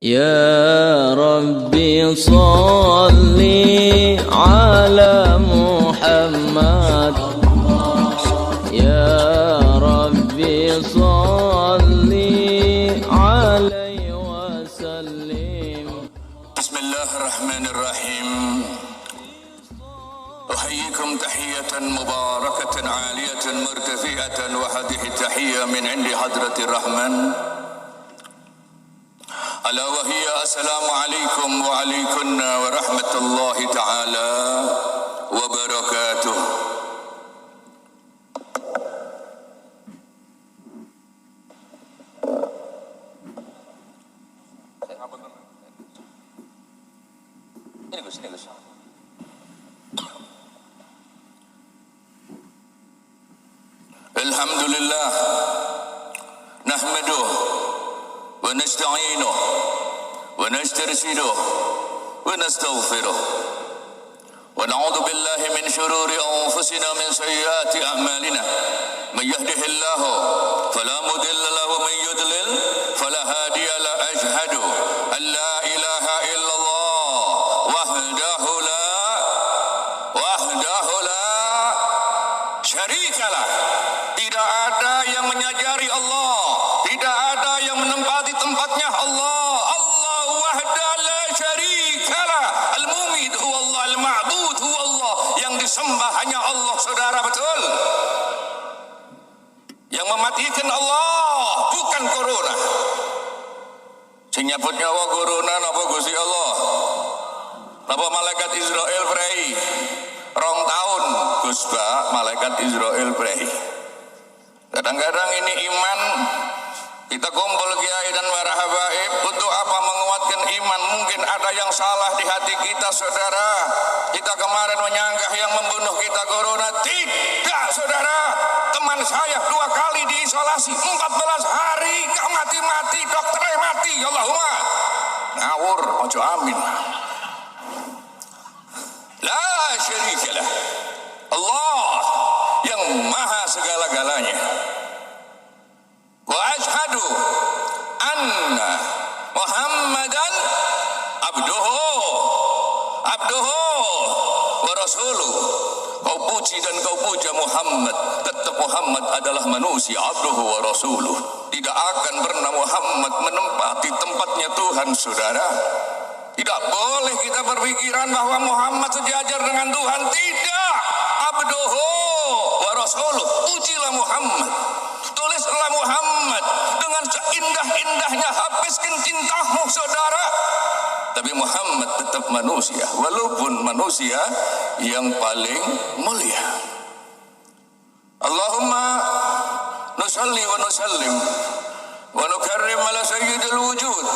يا ربي صل على محمد يا ربي صل عليه وسلم. بسم الله الرحمن الرحيم. أحييكم تحية مباركة عالية مرتفعة وهذه التحية من عند حضرة الرحمن ألا وهي السلام عليكم وعليكن ورحمة الله تعالى وبركاته. Alhamdulillah nahmaduh wa nasta'inuh wa nastarshiduh wa nastaghfiruh wa na'udzu billahi min shururi anfusina min sayyiati a'malina may yahdihillahu fala mudilla lahu wa may yudlil fala hadiya lahu. Ashhadu an la ilaha illallah wahdahu la syarikalah. Tidak ada yang menyajari Allah, tidak ada yang menempati tempatnya Allah. Allah wahda la syarikalah. Al-Mumid huwa Allah, al-Ma'bud huwa Allah. Yang disembah hanya Allah, saudara, betul? Yang mematikan Allah, bukan corona. Sing nyabut nyawa corona napa Gusti Allah? Napa malaikat Israel prei? 2 tahun Gusba malaikat Israel prei. Kadang-kadang ini iman kita kumpul kiai dan para habaib untuk apa? Menguatkan iman. Mungkin ada yang salah di hati kita, saudara. Kita kemarin menyanggah yang membunuh kita corona. Tidak, saudara. Teman saya 2 kali diisolasi 14 hari, gak mati-mati, dokternya mati. Allahumma ngawur, ojo amin. La syarikalah. Allah yang maha segala-galanya. Wa ashhadu anna Muhammadan abduhu wa rasuluh. Kau puji dan kau puja Muhammad, tetap Muhammad adalah manusia, abduhu wa rasuluh. Tidak akan pernah Muhammad menempati tempatnya Tuhan, saudara. Tidak boleh kita berpikiran bahwa Muhammad sejajar dengan Tuhan. Tidak. Abduhu wa rasuluh. Pujilah Muhammad, tulislah Muhammad dengan seindah-indahnya, habiskan cintamu, saudara. Tapi Muhammad tetap manusia, walaupun manusia yang paling mulia. Allahumma nusalli wa nusallim wa nukarrim ala sayyidil wujud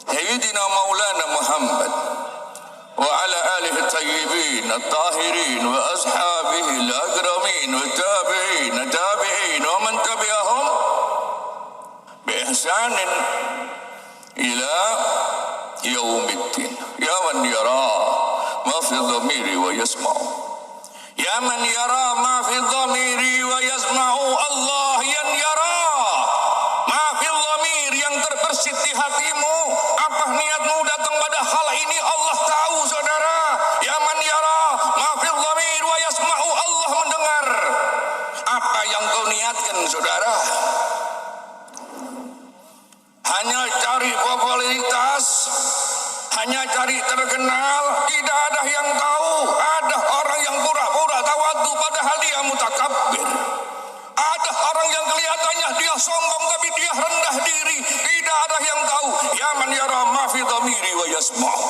Sayyidina Maulana Muhammad wa ala alihi at-tayyibin at-tahirin wa ashabihi al-akramin wa tabi'in wa man tabi'ahum bi ihsanin ila yaumiddin. Ya man yara ma fi dhamiri wa yasma'u, ya man yara ma fi dhamiri wa yasma'u. Allah yang yara ma fi dhamir, yang terbersit di hatimu. Apa niatmu datang pada hal ini, Allah tahu, saudara. Ya man yara ma fi dhamir wa yasma'u, Allah mendengar apa yang kau niatkan, saudara. Hanya cari popularitas, hanya cari terkenal, tidak ada yang tahu. Ada orang yang pura-pura tawadhu padahal dia mutakabbir. Ada orang yang kelihatannya dia sombong tapi dia rendah diri. Tidak ada yang tahu. Ya man yara ma fi dhamiri wa yasma'u,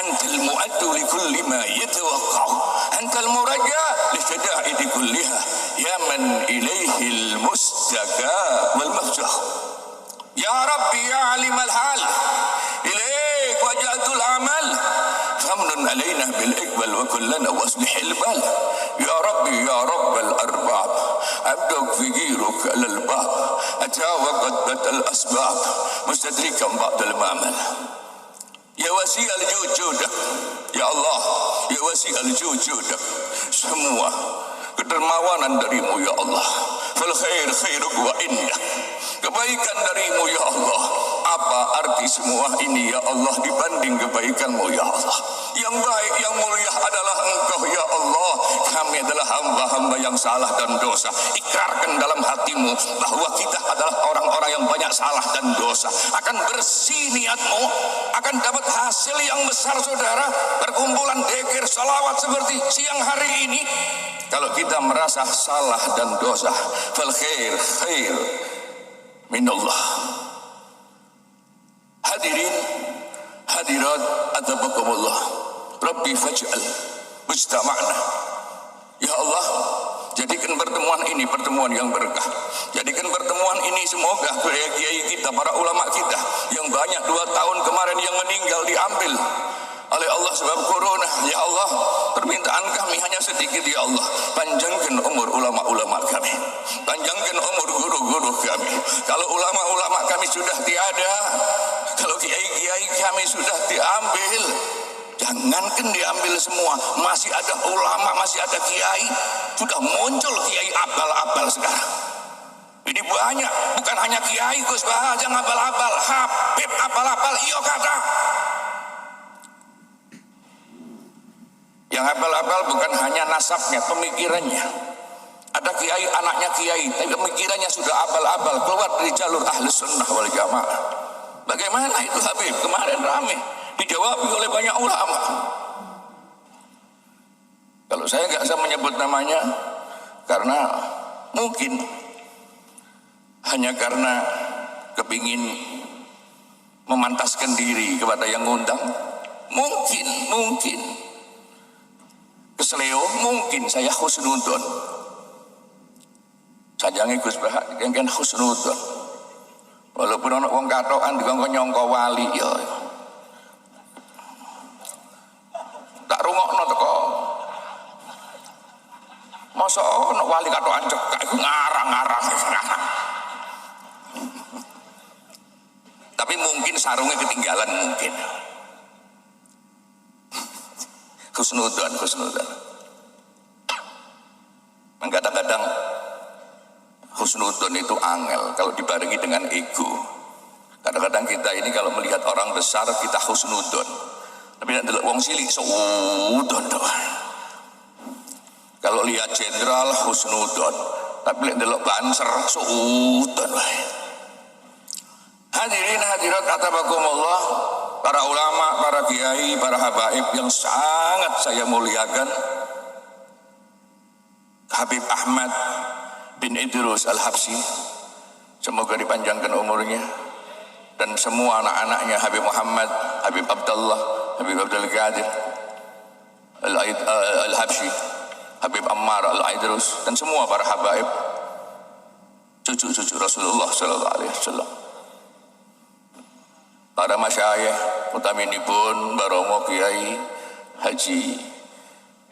antal mu'addu li kulli ma yatawaqqa'u, antal murajja li syada'idi kulliha, ya man ilaihi al-mustaka wal mahjah. Ya Rabbi ya alimal hal, ilaik waja'tul amal, famnun alaina bil iqbal wa kullana waslihil bal. Ya Rabbi ya rabbal arbab, abduk figiruk alal bab, atawaqaddat al asbab, mustadrikan ba'dal ma'mal. Ya wasi'al jujud, ya Allah, ya wasi'al jujud, semua kedermawanan darimu ya Allah. Fal khair khairuk wa indah, kebaikan darimu ya Allah. Apa arti melewati semua ini ya Allah dibanding kebaikan-Mu ya Allah. Yang baik, yang mulia adalah Engkau ya Allah. Kami adalah hamba-hamba yang salah dan dosa. Ikrarkan dalam hatimu bahwa kita adalah orang-orang yang banyak salah dan dosa. Akan bersih niatmu, akan dapat hasil yang besar saudara. Perkumpulan dzikir salawat seperti siang hari ini, kalau kita merasa salah dan dosa, fal khair khair minallah. Hadirin hadirat adabakumullah, Rabbi faj'al mujtama'na ya Allah, jadikan pertemuan ini pertemuan yang berkah. Jadikan pertemuan ini semoga kiai kita, para ulama kita yang banyak 2 tahun kemarin yang meninggal diambil oleh Allah sebab corona. Ya Allah, permintaan kami hanya sedikit ya Allah. Panjangkan umur ulama-ulama kami, panjangkan umur guru-guru kami. Kalau ulama-ulama kami sudah tiada, kalau kiai-kiai kami sudah diambil, jangankan diambil semua, masih ada ulama, masih ada kiai. Sudah muncul kiai abal-abal sekarang. Ini banyak, bukan hanya kiai Gus Bah yang abal-abal, Habib abal-abal, iyo kata. Yang abal-abal bukan hanya nasabnya, pemikirannya. Ada kiai anaknya kiai, tapi pemikirannya sudah abal-abal, keluar dari jalur Ahlus Sunnah wal Jamaah. Bagaimana itu Habib? Kemarin rame dijawab oleh banyak ulama. Kalau saya nggak bisa menyebut namanya karena mungkin hanya karena kepingin memantaskan diri kepada yang ngundang, mungkin keseleo, mungkin saya husnudon sajange Gus Bah kan husnudon, walaupun ana wong katokan dikongkon nyangka wali ya tak rungokno teko. Masa ana wali katokan cekak iku ngarang-ngarang. Tapi mungkin sarungnya ketinggalan mungkin. Husnudon. Kadang-kadang husnudon itu angel kalau dibarengi dengan ego. Kadang-kadang kita ini kalau melihat orang besar kita husnudon, tapi nek delok wong cilik suudon doang. Kalau lihat jenderal husnudon, tapi nek delok banser suudon wae. Hadirin hadirat atabakumullah, para ulama, para kiai, para habaib yang sangat saya muliakan. Habib Ahmad bin Idrus Al-Habsyi, semoga dipanjangkan umurnya, dan semua anak-anaknya, Habib Muhammad, Habib Abdullah, Habib Abdul Qadir Al-Habsyi, Habib Ammar Al-Idrus, dan semua para habaib, cucu-cucu Rasulullah sallallahu alaihi wasallam. Para masyayikh utaminipun Baromo Kiai Haji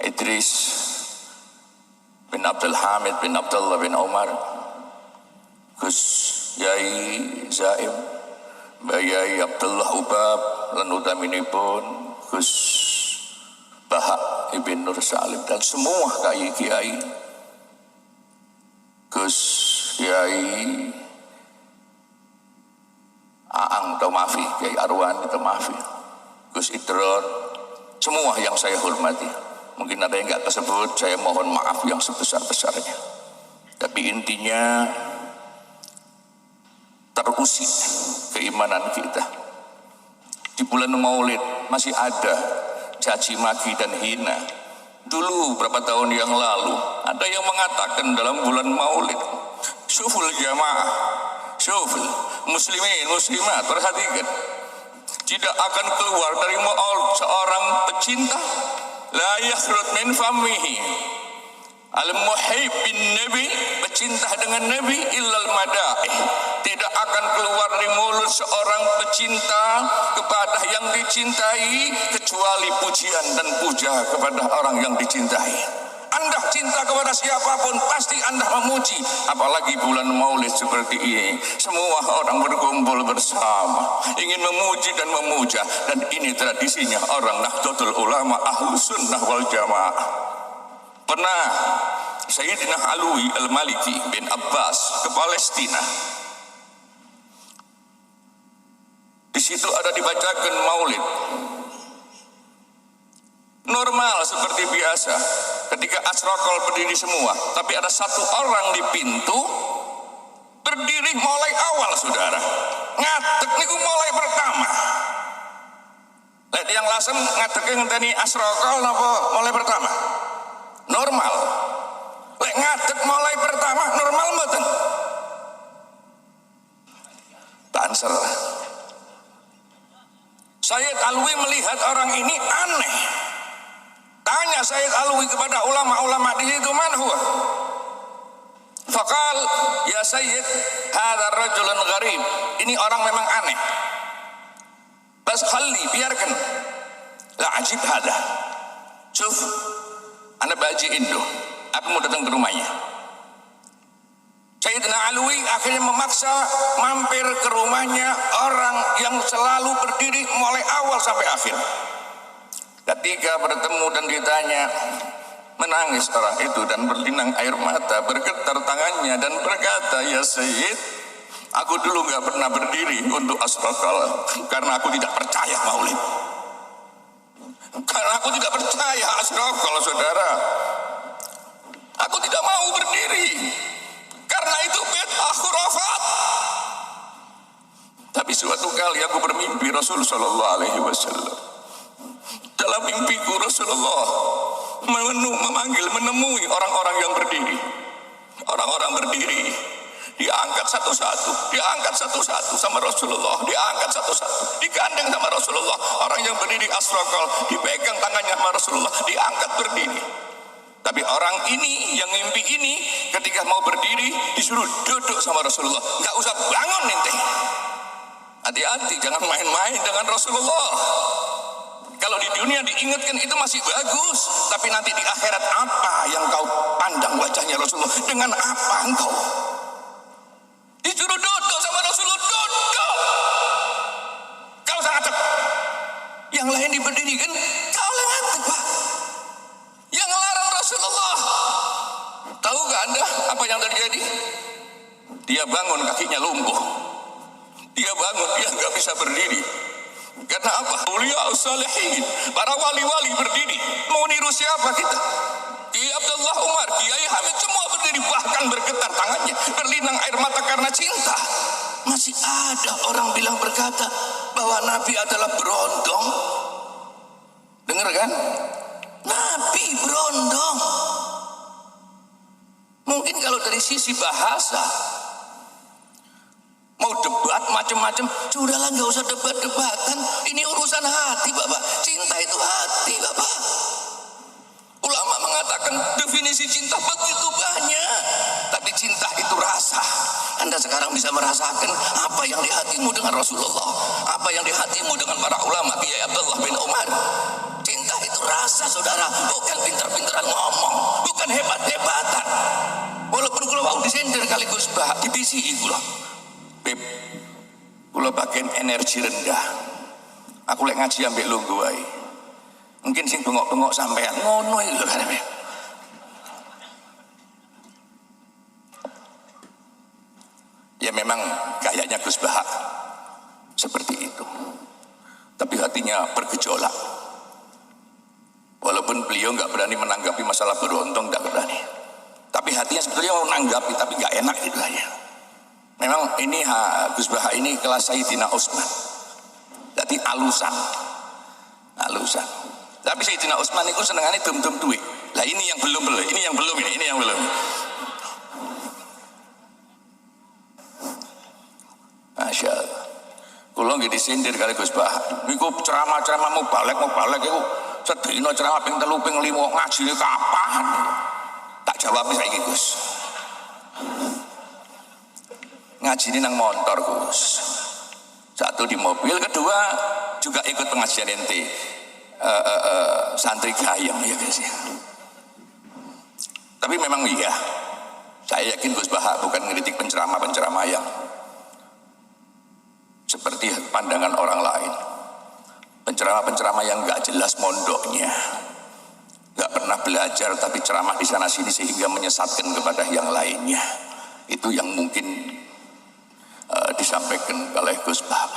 Idris bin Abdul Hamid bin Abdullah bin Umar, Gus Yai Zaim, Bayai Abdullah Ubab, lan utaminipun Gus Bahak Ibn Nur Salim, dan semua kiai-kiai, Gus Yai Aang Tomafi, Kiai Arwan Tomafi, Gus Idron, semua yang saya hormati. Mungkin ada yang nggak tersebut, saya mohon maaf yang sebesar-besarnya. Tapi intinya terusik keimanan kita. Di bulan Maulid masih ada caci maki dan hina. Dulu berapa tahun yang lalu ada yang mengatakan dalam bulan Maulid, syuful jamaah, syuful muslimin muslimat, perhatikan, tidak akan keluar dari mulut seorang pecinta la yakhrut min famihi al-muhib bin nabi, pecinta dengan nabi, illal madaih, tidak akan keluar dari mulut seorang pecinta kepada yang dicintai kecuali pujian dan puja kepada orang yang dicintai. Anda cinta kepada siapapun pasti Anda memuji, apalagi bulan Maulid seperti ini, semua orang berkumpul bersama ingin memuji dan memuja, dan ini tradisinya orang Nahdlatul Ulama Ahlus Sunnah wal Jamaah. Pernah Sayyidina Alwi Al-Maliki bin Abbas ke Palestina. Di situ ada dibacakan maulid. Normal seperti biasa ketika asrokol berdiri semua, tapi ada satu orang di pintu berdiri mulai awal, saudara. Ngadeg niku mulai pertama. Lek yang lasem ngadege ngenteni asrokol napa mulai pertama? Normal. Lek ngadeg mulai pertama normal mboten? Banser. Sayyid Alwi melihat orang ini aneh. Tanya Sayyid Alwi kepada ulama-ulama di situ, man huwa? Faqal, ya Sayyid, hadha rajulun gharib. Ini orang memang aneh. Bas khalli, biarkan. La ajib hada. Suf, anda baji Indo. Aku mau datang ke rumahnya. Sayyidina Alwi akhirnya memaksa mampir ke rumahnya orang yang selalu berdiri mulai awal sampai akhir. Ketika bertemu dan ditanya, menangis orang itu dan berlinang air mata, bergetar tangannya dan berkata, ya Sayyid, aku dulu gak pernah berdiri untuk asrokal karena aku tidak percaya maulid. Karena aku tidak percaya asrokal, saudara. Aku tidak mau berdiri karena itu bid'ah khurafat. Tapi suatu kali aku bermimpi Rasul sallallahu alaihi wasallam. Dalam mimpiku Rasulullah menemui orang-orang yang berdiri. Orang-orang berdiri diangkat satu-satu, diangkat satu-satu sama Rasulullah, diangkat satu-satu, digandeng sama Rasulullah. Orang yang berdiri asrokol dipegang tangannya sama Rasulullah, diangkat berdiri. Tapi orang ini yang mimpi ini ketika mau berdiri disuruh duduk sama Rasulullah. Nggak usah bangun ente. Hati-hati, jangan main-main dengan Rasulullah. Kalau di dunia diingatkan itu masih bagus, tapi nanti di akhirat apa yang kau pandang wajahnya Rasulullah? Dengan apa engkau? Disuruh duduk sama Rasulullah, duduk. Kau sangat cepat. Yang lain diberdirikan, kau lewat Pak. Yang larang Rasulullah. Tahukah Anda apa yang terjadi? Dia bangun, kakinya lumpuh. Dia bangun, dia nggak bisa berdiri. Karena apa? Auliya salihin, para wali-wali berdiri. Mau niru siapa kita? Kiai Abdullah Umar, Kiai Hamid, semua berdiri, bahkan bergetar tangannya, berlinang air mata karena cinta. Masih ada orang bilang berkata bahwa Nabi adalah berondong. Dengar kan? Nabi berondong. Mungkin kalau dari sisi bahasa mau debat macam-macam, sudahlah nggak usah debat-debatan. Ini urusan hati, Bapak. Cinta itu hati, Bapak. Ulama mengatakan definisi cinta begitu banyak, tapi cinta itu rasa. Anda sekarang bisa merasakan apa yang di hatimu dengan Rasulullah, apa yang di hatimu dengan para ulama Kiai Abdullah bin Umar. Cinta itu rasa, saudara, bukan pintar-pintaran ngomong, bukan hebat-hebatan. Walaupun kalau mau disender kali Gus Bah, dibisi kula. Beb, kula bagian energi rendah. Aku lek ngaji ambek lungguh wae. Mungkin sing bengok-bengok sampean ngono iki lho kan. Ya memang kayaknya Gus Bah seperti itu. Tapi hatinya bergejolak. Walaupun beliau nggak berani menanggapi masalah beruntung, nggak berani. Tapi hatinya sebetulnya mau menanggapi, tapi nggak enak gitu aja. Memang ini Gus Bah ini kelas Sayyidina Utsman. Jadi alusan. Tapi Sayyidina Utsman itu senengannya dum-dum duit. Lah ini yang belum. Masya Allah. Kulo nggih disindir kali Gus Bah. Niku ceramah-ceramah mau balik iku sedina ceramah ping 3 ping 5 ngajine kapan? Tak jawab saiki Gus. Ngajine nang motor Gus. Satu di mobil, kedua juga ikut pengajian ente. Santri gayam ya guys ya. Tapi memang iya. Saya yakin Gus Bah bukan ngeritik penceramah yang seperti pandangan orang lain. Penceramah yang gak jelas mondoknya, gak pernah belajar tapi ceramah di sana sini sehingga menyesatkan kepada yang lainnya. Itu yang mungkin disampaikan oleh Gus Bah.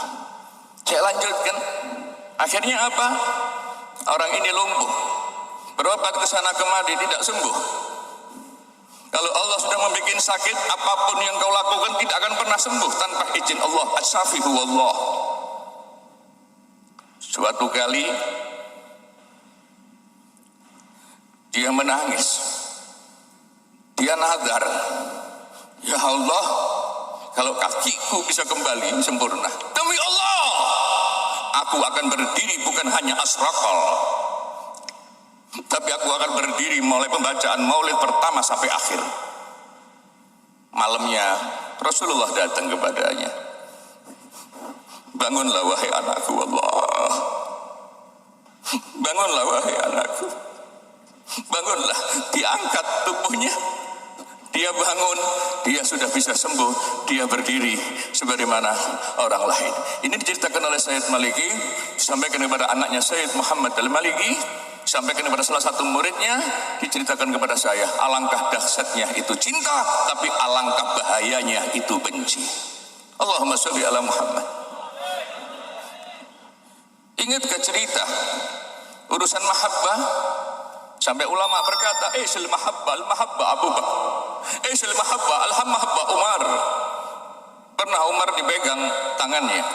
Saya lanjutkan. Akhirnya apa? Orang ini lumpuh, berobat ke sana kemari tidak sembuh. Kalau Allah sudah membuat sakit, apapun yang kau lakukan tidak akan pernah sembuh tanpa izin Allah. As-Safihu Allah. Suatu kali dia menangis, dia nazar, ya Allah, kalau kakiku bisa kembali sempurna, demi Allah, aku akan berdiri bukan hanya asraqal, tapi aku akan berdiri mulai pembacaan maulid pertama sampai akhir. Malamnya Rasulullah datang kepadanya. Bangunlah wahai anakku, Allah. Bangunlah wahai anakku. Bangunlah. Diangkat tubuhnya. Dia bangun, dia sudah bisa sembuh, dia berdiri sebagaimana orang lain. Ini diceritakan oleh Sayyid Maliki, disampaikan kepada anaknya Sayyid Muhammad Al-Maliki, sampaikan kepada salah satu muridnya, diceritakan kepada saya. Alangkah dahsyatnya itu cinta, tapi alangkah bahayanya itu benci. Allahumma sholli ala Muhammad. Ingat ke cerita urusan mahabbah? Sampai ulama berkata, sil mahabbah, al-mahabbah Abu Bakar, sil mahabbah, al-mahabbah Umar. Pernah Umar dipegang tangannya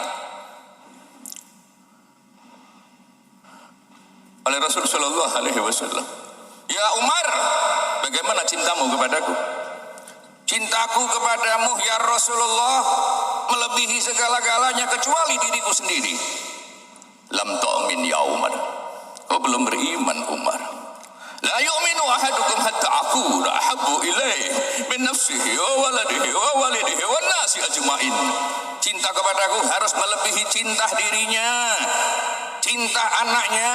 oleh Rasulullah Shallallahu Alaihi Wasallam. Ya Umar, bagaimana cintamu kepadaku? Cintaku kepadamu ya Rasulullah melebihi segala-galanya kecuali diriku sendiri. Lam tu'min ya Umar, kau belum beriman Umar. La yu'minu ahadukum hatta akuna ahabbu ilaihi min nafsihi wa waladihi wa walidihi wan nasi ajmain. Cinta kepadaku harus melebihi cinta dirinya, cinta anaknya,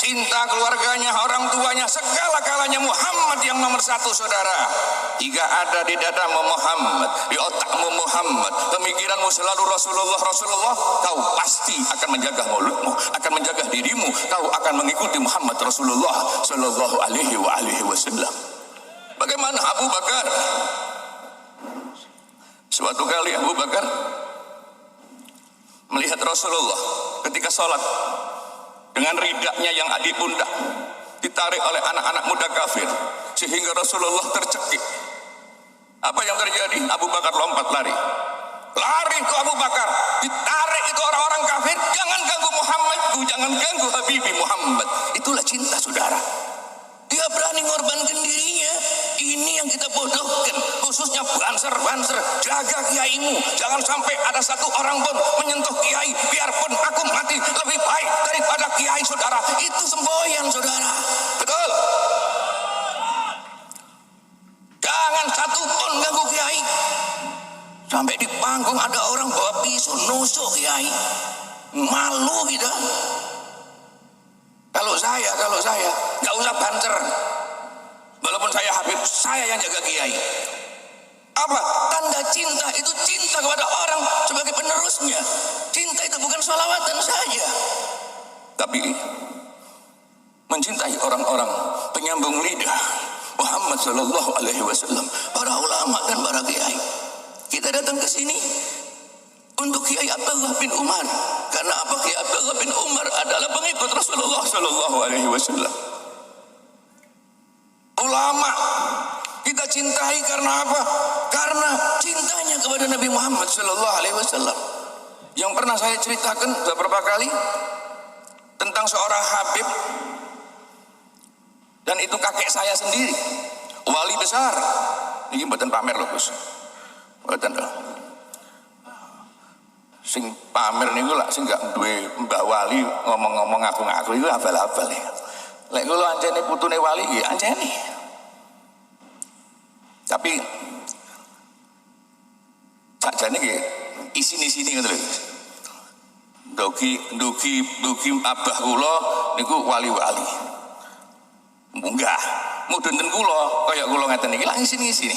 cinta keluarganya, orang tuanya, segala-galanya. Muhammad yang nomor satu, saudara. Jika ada di dadamu Muhammad, di otakmu Muhammad, pemikiranmu selalu Rasulullah, Rasulullah, kau pasti akan menjaga mulutmu, akan menjaga dirimu, kau akan mengikuti Muhammad Rasulullah Sallallahu Alaihi Wasallam. Bagaimana Abu Bakar? Suatu kali Abu Bakar melihat Rasulullah ketika sholat dengan ridaknya yang di pundak ditarik oleh anak-anak muda kafir sehingga Rasulullah tercekik. Apa yang terjadi? Abu Bakar lompat lari ke Abu Bakar, ditarik itu orang-orang kafir. Jangan ganggu Muhammadku, jangan ganggu Habibi Muhammad. Itulah cinta, saudara. Dia berani ngorbankan dirinya. Ini yang kita bodohkan, khususnya banser. Jaga kiaimu, jangan sampai ada satu orang pun menyentuh kiai. Biarpun aku mati lebih baik daripada kiai, saudara. Itu semboyan, saudara. Betul? Jangan satu pun ganggu kiai. Sampai di panggung ada orang bawa pisau nusuk kiai, malu kita. Kalau saya nggak usah banter. Walaupun saya Habib, saya yang jaga kiai. Apa? Tanda cinta itu cinta kepada orang sebagai penerusnya. Cinta itu bukan sholawatan saja, tapi mencintai orang-orang penyambung lidah Muhammad Sallallahu Alaihi Wasallam, para ulama dan para kiai. Kita datang ke sini untuk Kiai Abdullah bin Umar. Karena apa? Kiai Abdullah bin Umar adalah pengikut Rasulullah Sallallahu Alaihi Wasallam. Ulama kita cintai karena apa? Karena cintanya kepada Nabi Muhammad Sallallahu Alaihi Wasallam. Yang pernah saya ceritakan beberapa kali tentang seorang Habib, dan itu kakek saya sendiri, wali besar. Ini buatan pamer loh, Gus. Buatan loh. Sing pamer niku lak sing gak duwe mbah wali ngomong-ngomong ngaku-ngaku iku abal-abal ya. Lek kula ancene putune wali ya ancene. Tapi sakjane nggih isin-isine ngoten lho. Dugi abah kula niku wali-wali. Munggah mudhun kula kaya kula ngeten iki lak isin-isine.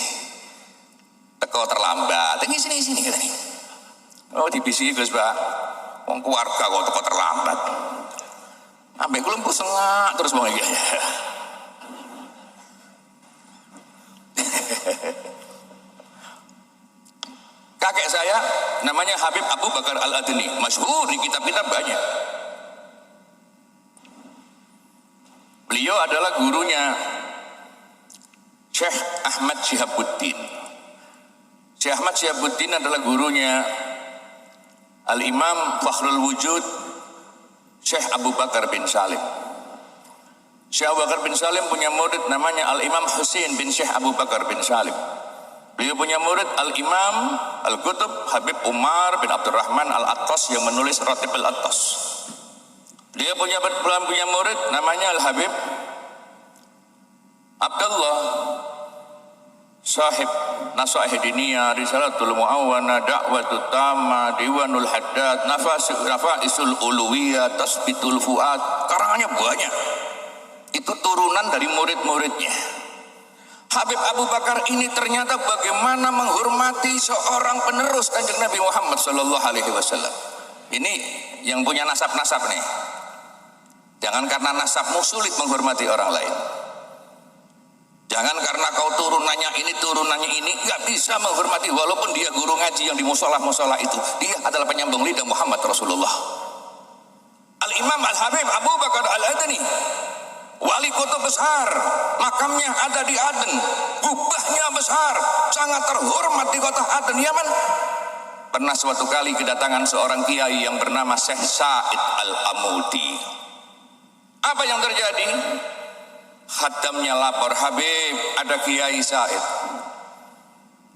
Teko terlambat, ngisi-isine ngeten iki. Oh dibisi Gus Pak, wong keluarga kok teko terlambat. Ambek kula mpu sengak terus wong iki. Kakek saya namanya Habib Abu Bakar Al-Adni, masyhur di kitab-kitab banyak. Beliau adalah gurunya Syekh Ahmad Syihabuddin. Syekh Ahmad Syihabuddin adalah gurunya Al-Imam Fakhrul Wujud Syekh Abu Bakar bin Salim. Syekh Abu Bakar bin Salim punya murid namanya Al-Imam Husain bin Syekh Abu Bakar bin Salim. Beliau punya murid Al-Imam Al-Qutub Habib Umar bin Abdurrahman Al-Attas yang menulis Ratib Al-Attas. Dia punya murid namanya Al-Habib Abdullah Sahib Nasaih Diniyah, Risalatul Mu'awana, Da'watul Tama, Diwanul Haddad, Nafaisul Uluwiyah, Tasbitul Fuad. Karangannya banyak. Itu turunan dari murid-muridnya. Habib Abu Bakar ini ternyata bagaimana menghormati seorang penerus Kanjeng Nabi Muhammad sallallahu alaihi wasallam. Ini yang punya nasab-nasab nih. Jangan karena nasabmu sulit menghormati orang lain. Jangan karena kau turunannya ini nggak bisa menghormati walaupun dia guru ngaji yang di musola-musola itu. Dia adalah penyambung lidah Muhammad Rasulullah. Al-Imam Al-Habib Abu Bakar Al-Adni, wali kota besar, makamnya ada di Aden, gubahnya besar, sangat terhormat di kota Aden, Yaman. Pernah suatu kali kedatangan seorang kiai yang bernama Syekh Said Al-Amudi. Apa yang terjadi? Khadamnya lapor, Habib, ada Kiai Said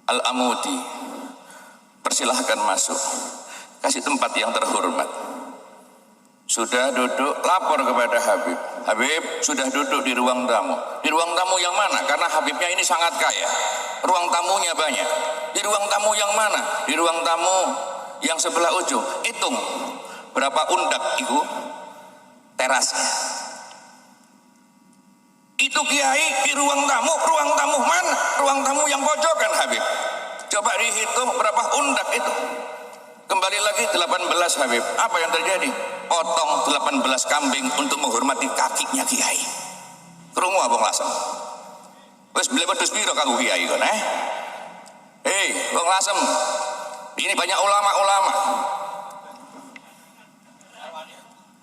Al-Amudi, persilahkan masuk, kasih tempat yang terhormat. Sudah duduk, lapor kepada Habib, Habib sudah duduk di ruang tamu. Di ruang tamu yang mana? Karena Habibnya ini sangat kaya, ruang tamunya banyak. Di ruang tamu yang mana? Di ruang tamu yang sebelah ujung. Hitung berapa undak itu terasnya. Itu kiai di ruang tamu mana? Ruang tamu yang pojokan, Habib. Coba dihitung berapa undak itu. Kembali lagi 18, Habib. Apa yang terjadi? Potong 18 kambing untuk menghormati kakinya kiai. Krungu abang lasem. Wes beli wedhus piro kanggo kiai kon, Hei, bang lasem. Ini banyak ulama-ulama.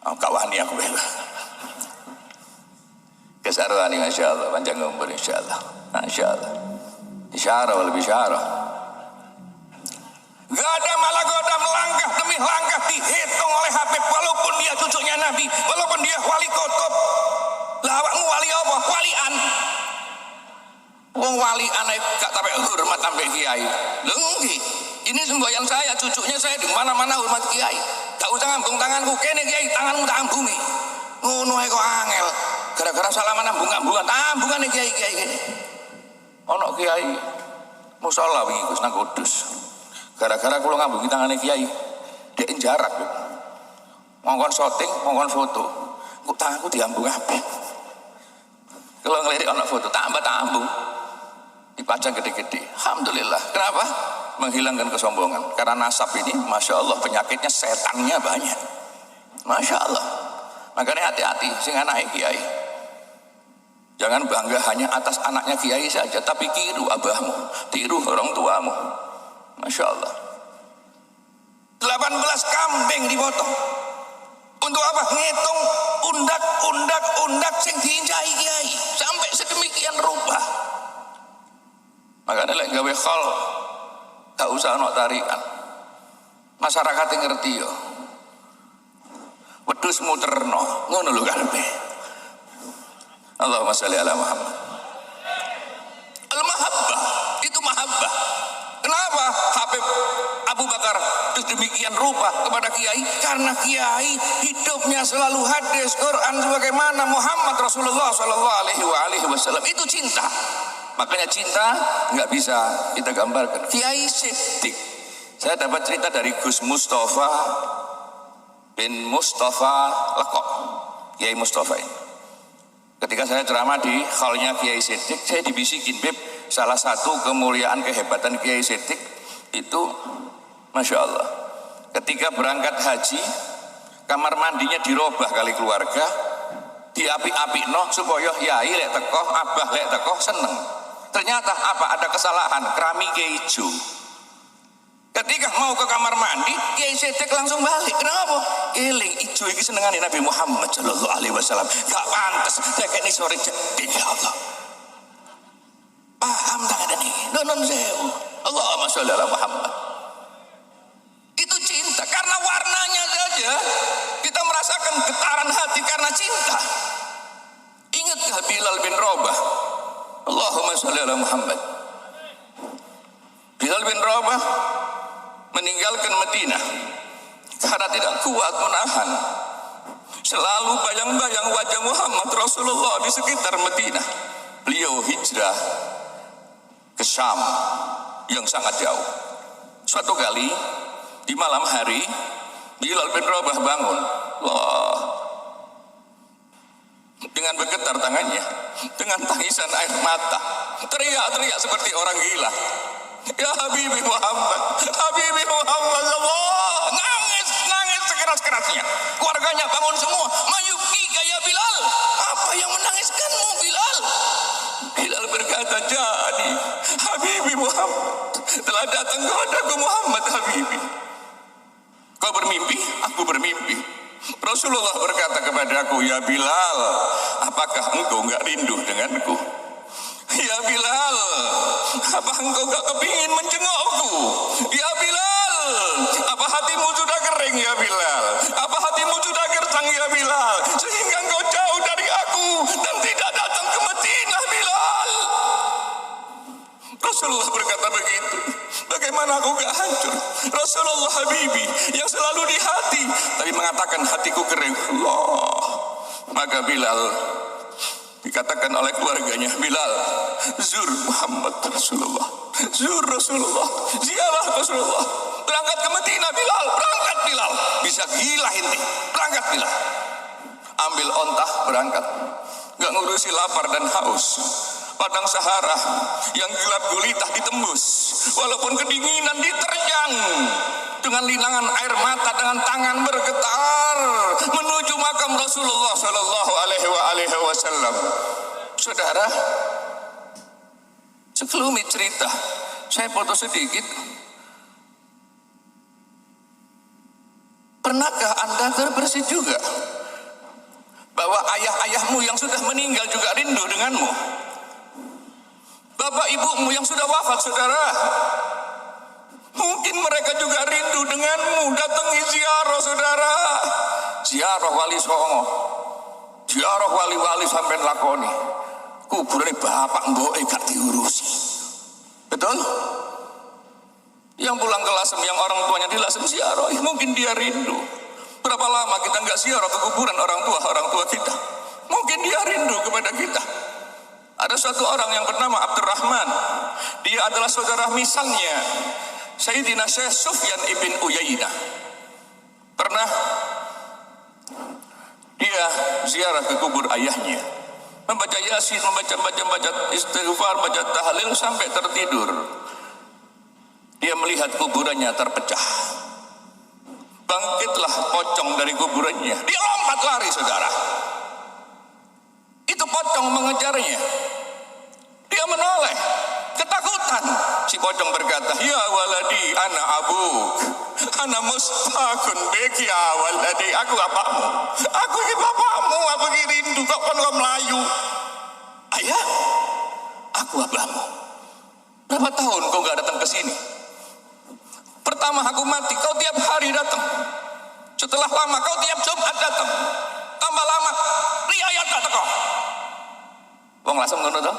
Oh, kawani aku bela. Kesarwani Masya Allah, panjang umur Insya Allah, Masya Allah. Isyarah wal bisyarah. Gak ada malah goda melangkah demi langkah dihitung oleh Habib, walaupun dia cucunya Nabi, walaupun dia wali kutub. Lah awakmu wali apa? Walian. Wong walian gak sampai hormat sampai kiai. Lengki. Ini semboyan saya, cucunya saya di mana-mana hormat kiai. Tak usah ngambung tanganku kene kiai, tanganmu tak ambungi. Ngono ae kok angel. Gara-gara salaman ambung-ambungan, ambungan nih kiai-kiai gini. Ono kiai musola wingi Gus nang Kudus. Gara-gara kula ngambungi tangane kiai, dek jarak. Ngongkon syuting, ngongkon foto. Kok tanganku diambung kabeh. Kalau ngelirik ono foto, tambah ambung. Dipajang gede-gede. Alhamdulillah. Kenapa? Menghilangkan kesombongan. Karena nasab ini, Masya Allah, penyakitnya setannya banyak. Masya Allah. Makanya hati-hati sing anake kiai. Jangan bangga hanya atas anaknya kiai saja, tapi tiru abahmu, tiru orang tuamu. Masya Allah. 18 kambing dipotong. Untuk apa? Ngitung undak sing diincahi kiai sampai sedemikian rupa. Makanya lek gawe khol gak usah ono tarikan. Masyarakat yang ngerti yo. Wedhus muterno, ngono lho karepe. Allahumma sholli ala Muhammad. Al-mahabbah, itu mahabbah. Kenapa Habib Abu Bakar demikian rupa kepada kiai? Karena kiai hidupnya selalu hadis Quran sebagaimana Muhammad Rasulullah sallallahu alaihi wasallam. Itu cinta. Makanya cinta nggak bisa kita gambarkan. Kiai Siddiq. Saya dapat cerita dari Gus Mustafa bin Mustafa Lekok, Kiai Mustafa ini. Ketika saya ceramah di khalnya Kiai Siddiq, saya dibisikin, Beb, salah satu kemuliaan kehebatan Kiai Siddiq itu, Masya Allah, ketika berangkat haji, kamar mandinya dirobah kali keluarga, diapi-api no supaya yai lek teko, abah lek teko seneng. Ternyata apa? Ada kesalahan, keramik hijau. Ketika mau ke kamar mandi, Kiai Sedek langsung balik. Kenapa? Eling ijo iki senengane Nabi Muhammad sallallahu alaihi wasallam. Gak pantes tekeni sore jeding ya Allah. Paham tak ada nih? Non sewu. Allahumma sholli ala Muhammad. Itu cinta karena warnanya saja kita merasakan getaran hati karena cinta. Ingatkah Bilal bin Rabah? Allahumma sholli ala Muhammad. Bilal bin Rabah meninggalkan Madinah karena tidak kuat menahan. Selalu bayang-bayang wajah Muhammad Rasulullah di sekitar Madinah. Beliau hijrah ke Syam yang sangat jauh. Suatu kali di malam hari Bilal bin Rabah bangun. Allah, dengan bergetar tangannya, dengan tangisan air mata, teriak-teriak seperti orang gila. Ya Habibi Muhammad, Habibi Muhammad, Allah, nangis sekeras-kerasnya. Keluarganya bangun semua. Mayubkika ya Bilal, apa yang menangiskanmu Bilal? Bilal berkata, jadi Habibi Muhammad telah datang kepadaku Muhammad Habibi. Kau bermimpi, aku bermimpi. Rasulullah berkata kepadaku, ya Bilal, apakah engkau enggak rindu denganku? Ya Bilal, apa engkau gak kepingin menjengukku? Ya Bilal, apa hatimu sudah kering ya Bilal? Apa hatimu sudah gersang ya Bilal? Sehingga engkau jauh dari aku dan tidak datang ke Madinah Bilal. Rasulullah berkata begitu. Bagaimana aku gak hancur? Rasulullah Habibi yang selalu di hati, tapi mengatakan hatiku kering. Allah. Maka Bilal dikatakan oleh keluarganya, Bilal, zur Muhammad Rasulullah, zur Rasulullah, ziarah Rasulullah, berangkat ke Madinah Bilal, berangkat Bilal, bisa gila inti, berangkat Bilal, ambil ontah berangkat, gak ngurusi lapar dan haus. Padang Sahara yang gelap gulita ditembus, walaupun kedinginan diterjang dengan linangan air mata, dengan tangan bergetar menuju makam Rasulullah Sallallahu Alaihi Wasallam. Saudara, sekelumit cerita, saya foto sedikit. Pernahkah Anda terbersit juga bahwa ayah-ayahmu yang sudah meninggal juga rindu denganmu? Bapak ibumu yang sudah wafat, saudara, mungkin mereka juga rindu denganmu. Datangi ziarah, saudara. Ziarah wali songo, ziarah wali-wali sampai lakoni. Kuburan bapak mbok gak diurusi. Betul? Yang pulang ke Lasem, yang orang tuanya di Lasem ziarah, mungkin dia rindu. Berapa lama kita nggak ziarah ke kuburan orang tua kita? Mungkin dia rindu kepada kita. Ada satu orang yang bernama Abdurrahman. Dia adalah saudara misalnya Sayyidina Syekh Sufyan ibn Uyainah. Pernah dia ziarah ke kubur ayahnya, membaca Yasin, membaca istighfar, baca tahlil sampai tertidur. Dia melihat kuburannya terpecah. Bangkitlah pocong dari kuburannya. Dia lompat lari, saudara. Itu pocong mengejarnya. Dia menoleh, ketakutan. Si pocong berkata, ya waladi ana abuk, ana mustaqun beki ya waladi. Aku bapakmu, aku ini bapakmu, aku ini rindu kok kon melayu. Ayah, aku bapakmu. Berapa tahun kau gak datang ke sini? Pertama aku mati, kau tiap hari datang. Setelah lama kau tiap Jumat datang. Tambah lama, riayat datang kau. Wong langsung ngono toh.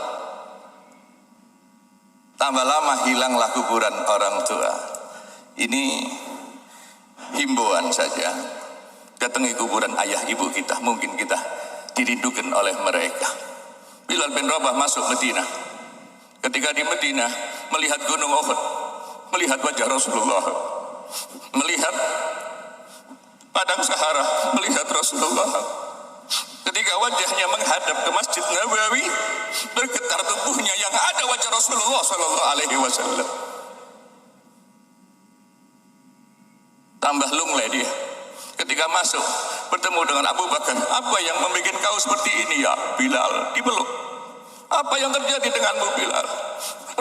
Tambah lama hilanglah kuburan orang tua. Ini himbauan saja. Datangi kuburan ayah ibu kita, mungkin kita dirindukan oleh mereka. Bilal bin Rabah masuk Madinah. Ketika di Madinah melihat gunung Uhud, melihat wajah Rasulullah, melihat padang Sahara, melihat Rasulullah. Ketika wajahnya menghadap ke Masjid Nabawi, bergetar tubuhnya yang ada wajah Rasulullah Sallallahu Alaihi Wasallam. Tambah lunglai dia. Ketika masuk, bertemu dengan Abu Bakar. Apa yang membuat kau seperti ini ya Bilal? Dipeluk. Apa yang terjadi denganmu Bilal?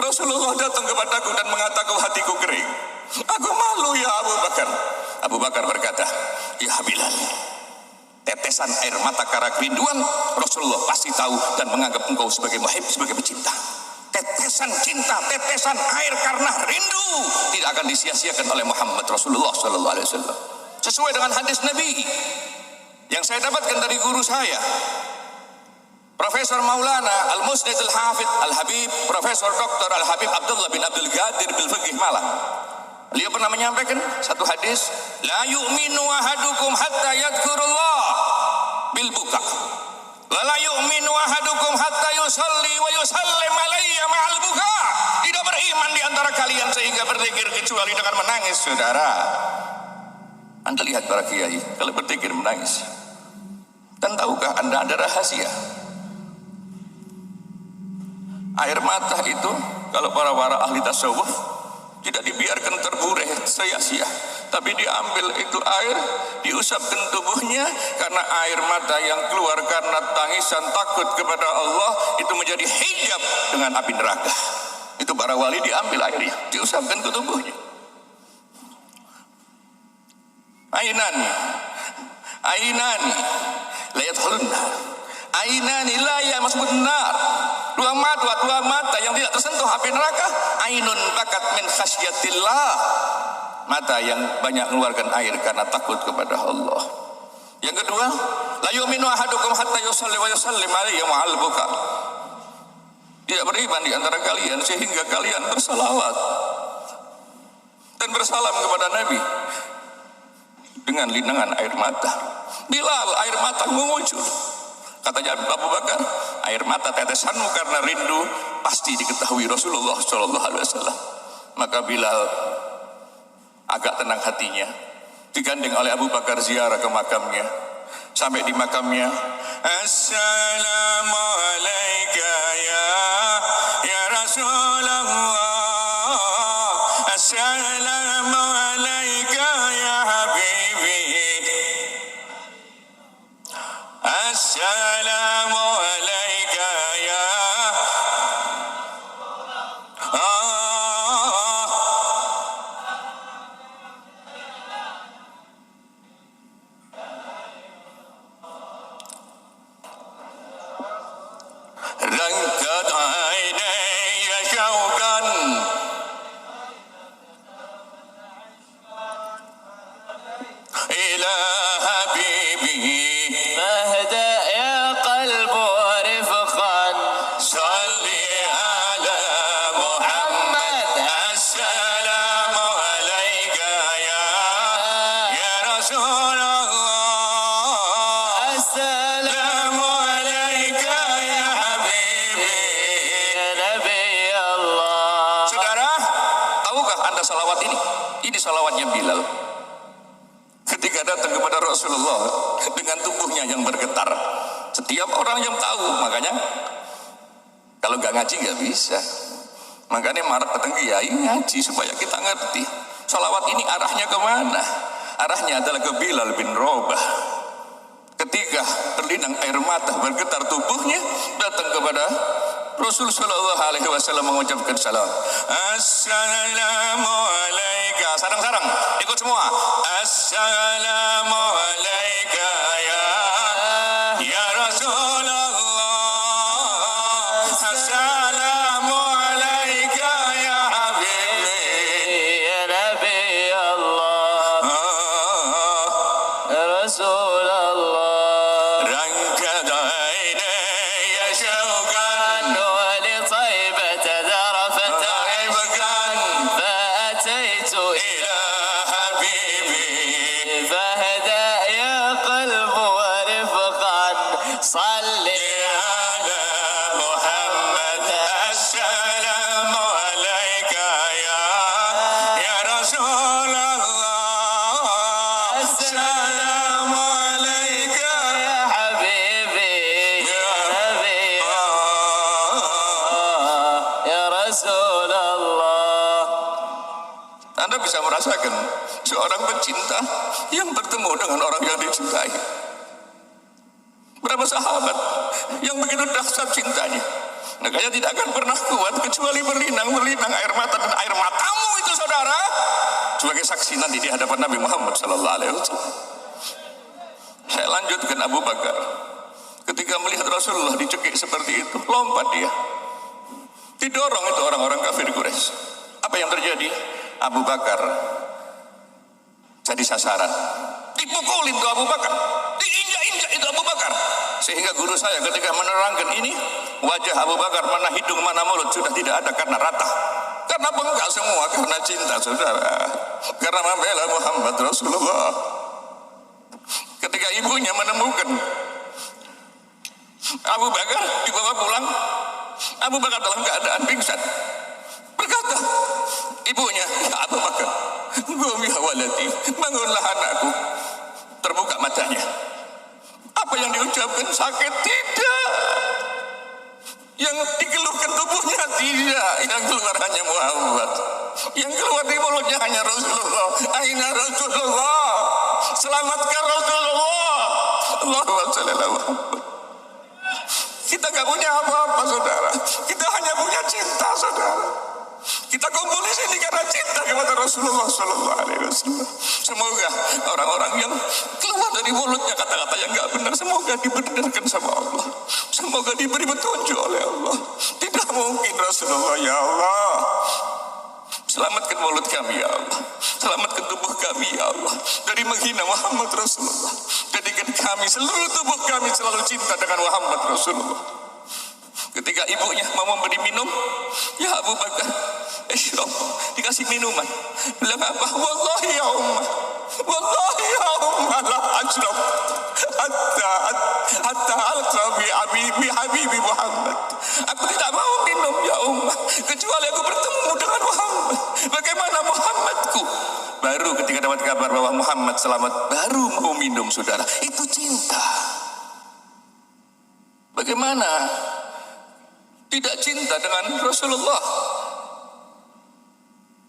Rasulullah datang kepadaku dan mengatakan hatiku kering. Aku malu ya Abu Bakar. Abu Bakar berkata, ya Bilal, tetesan air mata karena kerinduan Rasulullah pasti tahu dan menganggap engkau sebagai muhib, sebagai pecinta. Tetesan cinta, tetesan air karena rindu tidak akan disia-siakan oleh Muhammad Rasulullah sallallahu alaihi wasallam. Sesuai dengan hadis Nabi yang saya dapatkan dari guru saya, Profesor Maulana Al-Musnid Al-Hafidh Al-Habib, Profesor Dr. Al-Habib Abdullah bin Abdul Qadir bil Fiqih Malang. Beliau pernah menyampaikan satu hadis, la yu'minu ahadukum hatta yadhkurullah bil buka. Wa la yu'minu ahadukum hatta yusalli wa yusallim alayya ma'al buka. Tidak beriman di antara kalian sehingga berzikir kecuali dengan menangis, saudara. Anda lihat para kiai kalau berzikir menangis. Dan tahukah Anda ada rahasia? Air mata itu kalau para ahli tasawuf tidak dibiarkan terburai sia-sia, tapi diambil itu air, diusapkan tubuhnya, karena air mata yang keluar karena tangisan takut kepada Allah itu menjadi hijab dengan api neraka. Itu para wali diambil airnya, diusapkan ke tubuhnya. Ainani la yadkhulunna, ainani la yamassun nar. Dua mata yang tidak tersentuh api neraka. Ainun bakat min khasyatillah, mata yang banyak mengeluarkan air karena takut kepada Allah. Yang kedua, la yu'minu ahadukum hatta yusalli wa yusallim alayhi ma'al buka. Tidak beriman di antara kalian sehingga kalian bersalawat dan bersalam kepada Nabi dengan linangan air mata. Bilal, air mata mengucur. Katanya Abu Bakar, air mata tetesanmu karena rindu pasti diketahui Rasulullah sallallahu alaihi wasallam. Maka Bilal agak tenang hatinya, digandeng oleh Abu Bakar ziarah ke makamnya. Sampai di makamnya, assalamu alayka ya Rasulullah, assalamu alayka ya habibi, assalamu alayka ya rangkat ainaya syauqan ila habibi. فاهدأ يا قلب ورفقا صلي على محمد السلام عليك يا رسول الله السلام عليك يا حبيبي يا نبي الله. Saudara, tahukah Anda salawat ini? Ini salawatnya Bilal ketika datang kepada Rasulullah dengan tubuhnya yang bergetar. Setiap orang yang tahu, makanya kalau nggak ngaji nggak bisa. Makanya marah datang kiai ngaji supaya kita ngerti salawat ini arahnya kemana. Arahnya adalah ke Bilal bin Rabah. Ketika terlinang air mata bergetar tubuhnya, datang kepada Rasul sallallahu alaihi wasallam mengucapkan salam. Assalamu alayka. Sarang-sarang ikut semua. Assalamu alayka ya Rasulullah. Assalamu alayka ya habibi يا نبي الله يا رسول الله. رنكد عيني شوقا ولطيبة ذرفت عبقا فأتيت إلى حبيبي. فهدأ يا قلب ورفقا صلي على محمد السلام عليك يا رسول الله السلام عليك يا حبيبي يا نبي يا رسول الله. Anda bisa merasakan seorang pecinta yang bertemu dengan orang yang dicintai. Berapa sahabat yang begitu dahsyat cintanya, makanya tidak akan pernah kuat kecuali berlinang air mata, dan air matamu itu saudara sebagai saksi nanti di hadapan Nabi Muhammad sallallahu alaihi wasallam. Saya lanjutkan Abu Bakar. Ketika melihat Rasulullah dicekik seperti itu, lompat dia. Didorong itu orang-orang kafir Quraisy. Apa yang terjadi? Abu Bakar jadi sasaran. Dipukulin tuh Abu Bakar, diinjak-injak itu Abu Bakar. Sehingga guru saya ketika menerangkan ini, wajah Abu Bakar mana hidung mana mulut sudah tidak ada karena rata. Karena bengkak semua karena cinta saudara. Karena membela Muhammad Rasulullah. Ketika ibunya menemukan Abu Bakar dibawa pulang, Abu Bakar dalam keadaan pingsan. Berkata ibunya, ya Abu Bakar, qum ya waladi, bangunlah anakku. Terbuka matanya. Apa yang diucapkan sakit? Tidak. Yang dikeluhkan tubuhnya tidak. Yang keluar hanya Muhammad. Yang keluar di mulutnya hanya Rasulullah. Aina Rasulullah, selamatkan Rasulullah. Allahumma shalli ala Muhammad. Kita gak punya apa-apa saudara, kita hanya punya cinta saudara. Kita kumpul di sini karena cinta kepada Rasulullah sallallahu alaihi wasallam. Semoga orang-orang yang keluar dari mulutnya kata-kata yang enggak benar, semoga dibenarkan sama Allah. Semoga diberi petunjuk oleh Allah. Tidak mungkin Rasulullah, ya Allah, selamatkan mulut kami ya Allah, selamatkan tubuh kami ya Allah dari menghina Muhammad Rasulullah. Jadikan kami, seluruh tubuh kami selalu cinta dengan Muhammad Rasulullah. Ketika ibunya mau memberi minum, ya Abu Bakar, isyrab, dikasih minuman. Bilang apa? Wallahi ya ummah, wallahi ya ummah la asyrab hatta alqa bi habibi Muhammad. Aku tidak mau minum ya ummah kecuali aku bertemu dengan Muhammad. Bagaimana Muhammadku? Baru ketika dapat kabar bahwa Muhammad selamat, baru mau minum saudara. Itu cinta. Bagaimana tidak cinta dengan Rasulullah,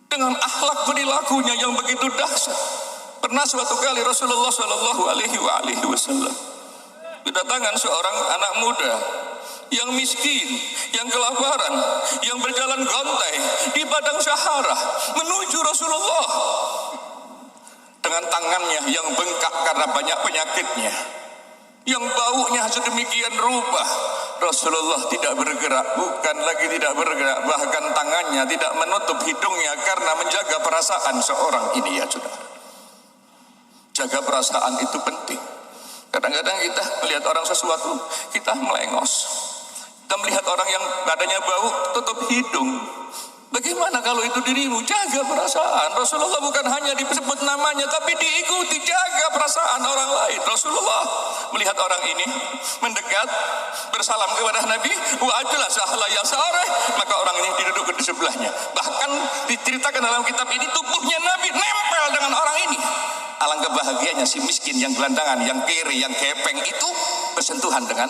dengan akhlak perilakunya yang begitu dahsyat. Pernah suatu kali Rasulullah Shallallahu Alaihi Wasallam kedatangan seorang anak muda yang miskin, yang kelaparan, yang berjalan gontai di padang Sahara menuju Rasulullah dengan tangannya yang bengkak karena banyak penyakitnya, yang baunya sedemikian rupa. Rasulullah tidak bergerak, bukan lagi tidak bergerak, bahkan tangannya tidak menutup hidungnya karena menjaga perasaan seorang ini ya saudara. Jaga perasaan itu penting. Kadang-kadang kita melihat orang sesuatu, kita melengos. Kita melihat orang yang badannya bau, tutup hidung. Bagaimana kalau itu dirimu? Jaga perasaan. Rasulullah bukan hanya disebut namanya, tapi diikuti, jaga perasaan orang lain. Rasulullah melihat orang ini mendekat, bersalam kepada Nabi, wa ajla sahla ya sareh, maka orang ini duduk di sebelahnya. Bahkan diceritakan dalam kitab ini, tubuhnya Nabi nempel dengan orang ini. Alangkah bahagianya si miskin yang gelandangan, yang kiri, yang gepeng itu bersentuhan dengan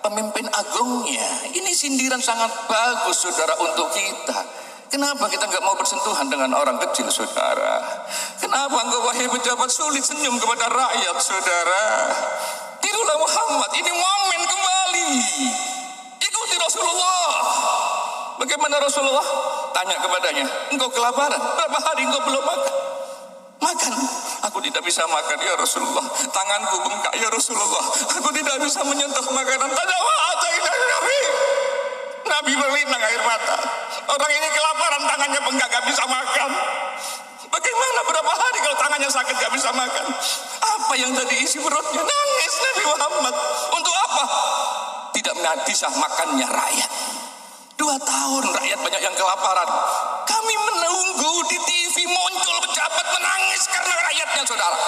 pemimpin agungnya. Ini sindiran sangat bagus saudara untuk kita. Kenapa kita nggak mau bersentuhan dengan orang kecil saudara? Kenapa engkau wahai pejabat sulit senyum kepada rakyat saudara? Tirulah Muhammad, ini momen kembali. Ikuti Rasulullah. Bagaimana Rasulullah? Tanya kepadanya, engkau kelaparan? Berapa hari engkau belum makan? Makan. Aku tidak bisa makan ya Rasulullah. Tanganku bengkak ya Rasulullah. Aku tidak bisa menyentuh makanan. Tanya Nabi. Nabi berlinang air mata. Orang ini kelaparan, tangannya bengkak, gak bisa makan. Bagaimana berapa hari kalau tangannya sakit gak bisa makan? Apa yang tadi isi perutnya? Nangis Nabi Muhammad. Untuk apa? Tidak bisa makannya rakyat. 2 tahun rakyat banyak yang kelaparan. Kami menunggu di TV muncul pejabat menangis karena rakyatnya saudara.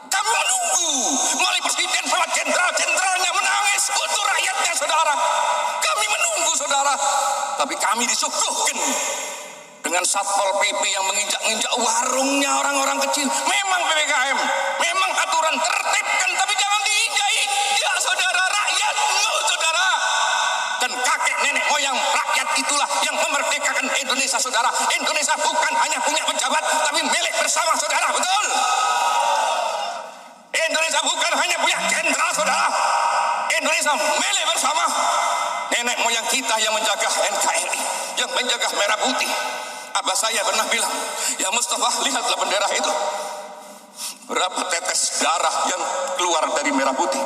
Kami menunggu mulai presiden sama jenderal-jenderalnya menangis untuk rakyatnya saudara. Kami menunggu saudara. Tapi kami disuguhkan dengan Satpol PP yang menginjak-injak warungnya orang-orang kecil. Memang PPKM, memang aturan tertibkan, tapi jangan diinjak-injak saudara, rakyatmu saudara. Dan kakek nenek moyang rakyat itulah yang memerdekakan Indonesia saudara. Indonesia bukan hanya punya pejabat, tapi milik bersama saudara, betul? Indonesia bukan hanya punya jenderal saudara. Indonesia milik bersama. Nenek moyang kita yang menjaga NKRI, yang menjaga merah putih, Abah saya pernah bilang, ya Mustafa, lihatlah bendera itu. Berapa tetes darah yang keluar dari merah putih.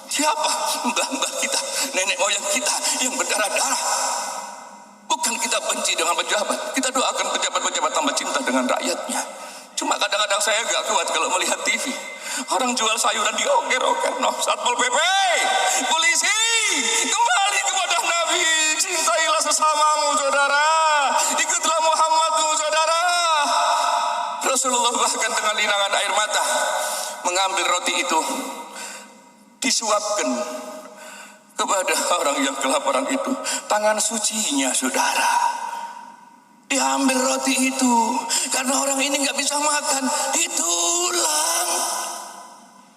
Siapa mbah-mbah kita, nenek moyang kita yang berdarah-darah. Bukan kita benci dengan pejabat, kita doakan pejabat-pejabat tambah cinta dengan rakyatnya. Cuma kadang-kadang saya gak kuat kalau melihat TV. Orang jual sayuran dioker-oker. No, Satpol PP, polisi, kembali kepada Nabi. Cintailah sesamamu, saudara. Ikutlah Muhammadmu, saudara. Rasulullah bahkan dengan linangan air mata mengambil roti itu, disuapkan kepada orang yang kelaparan itu. Tangan sucinya, saudara, diambil roti itu karena orang ini nggak bisa makan, ditulang.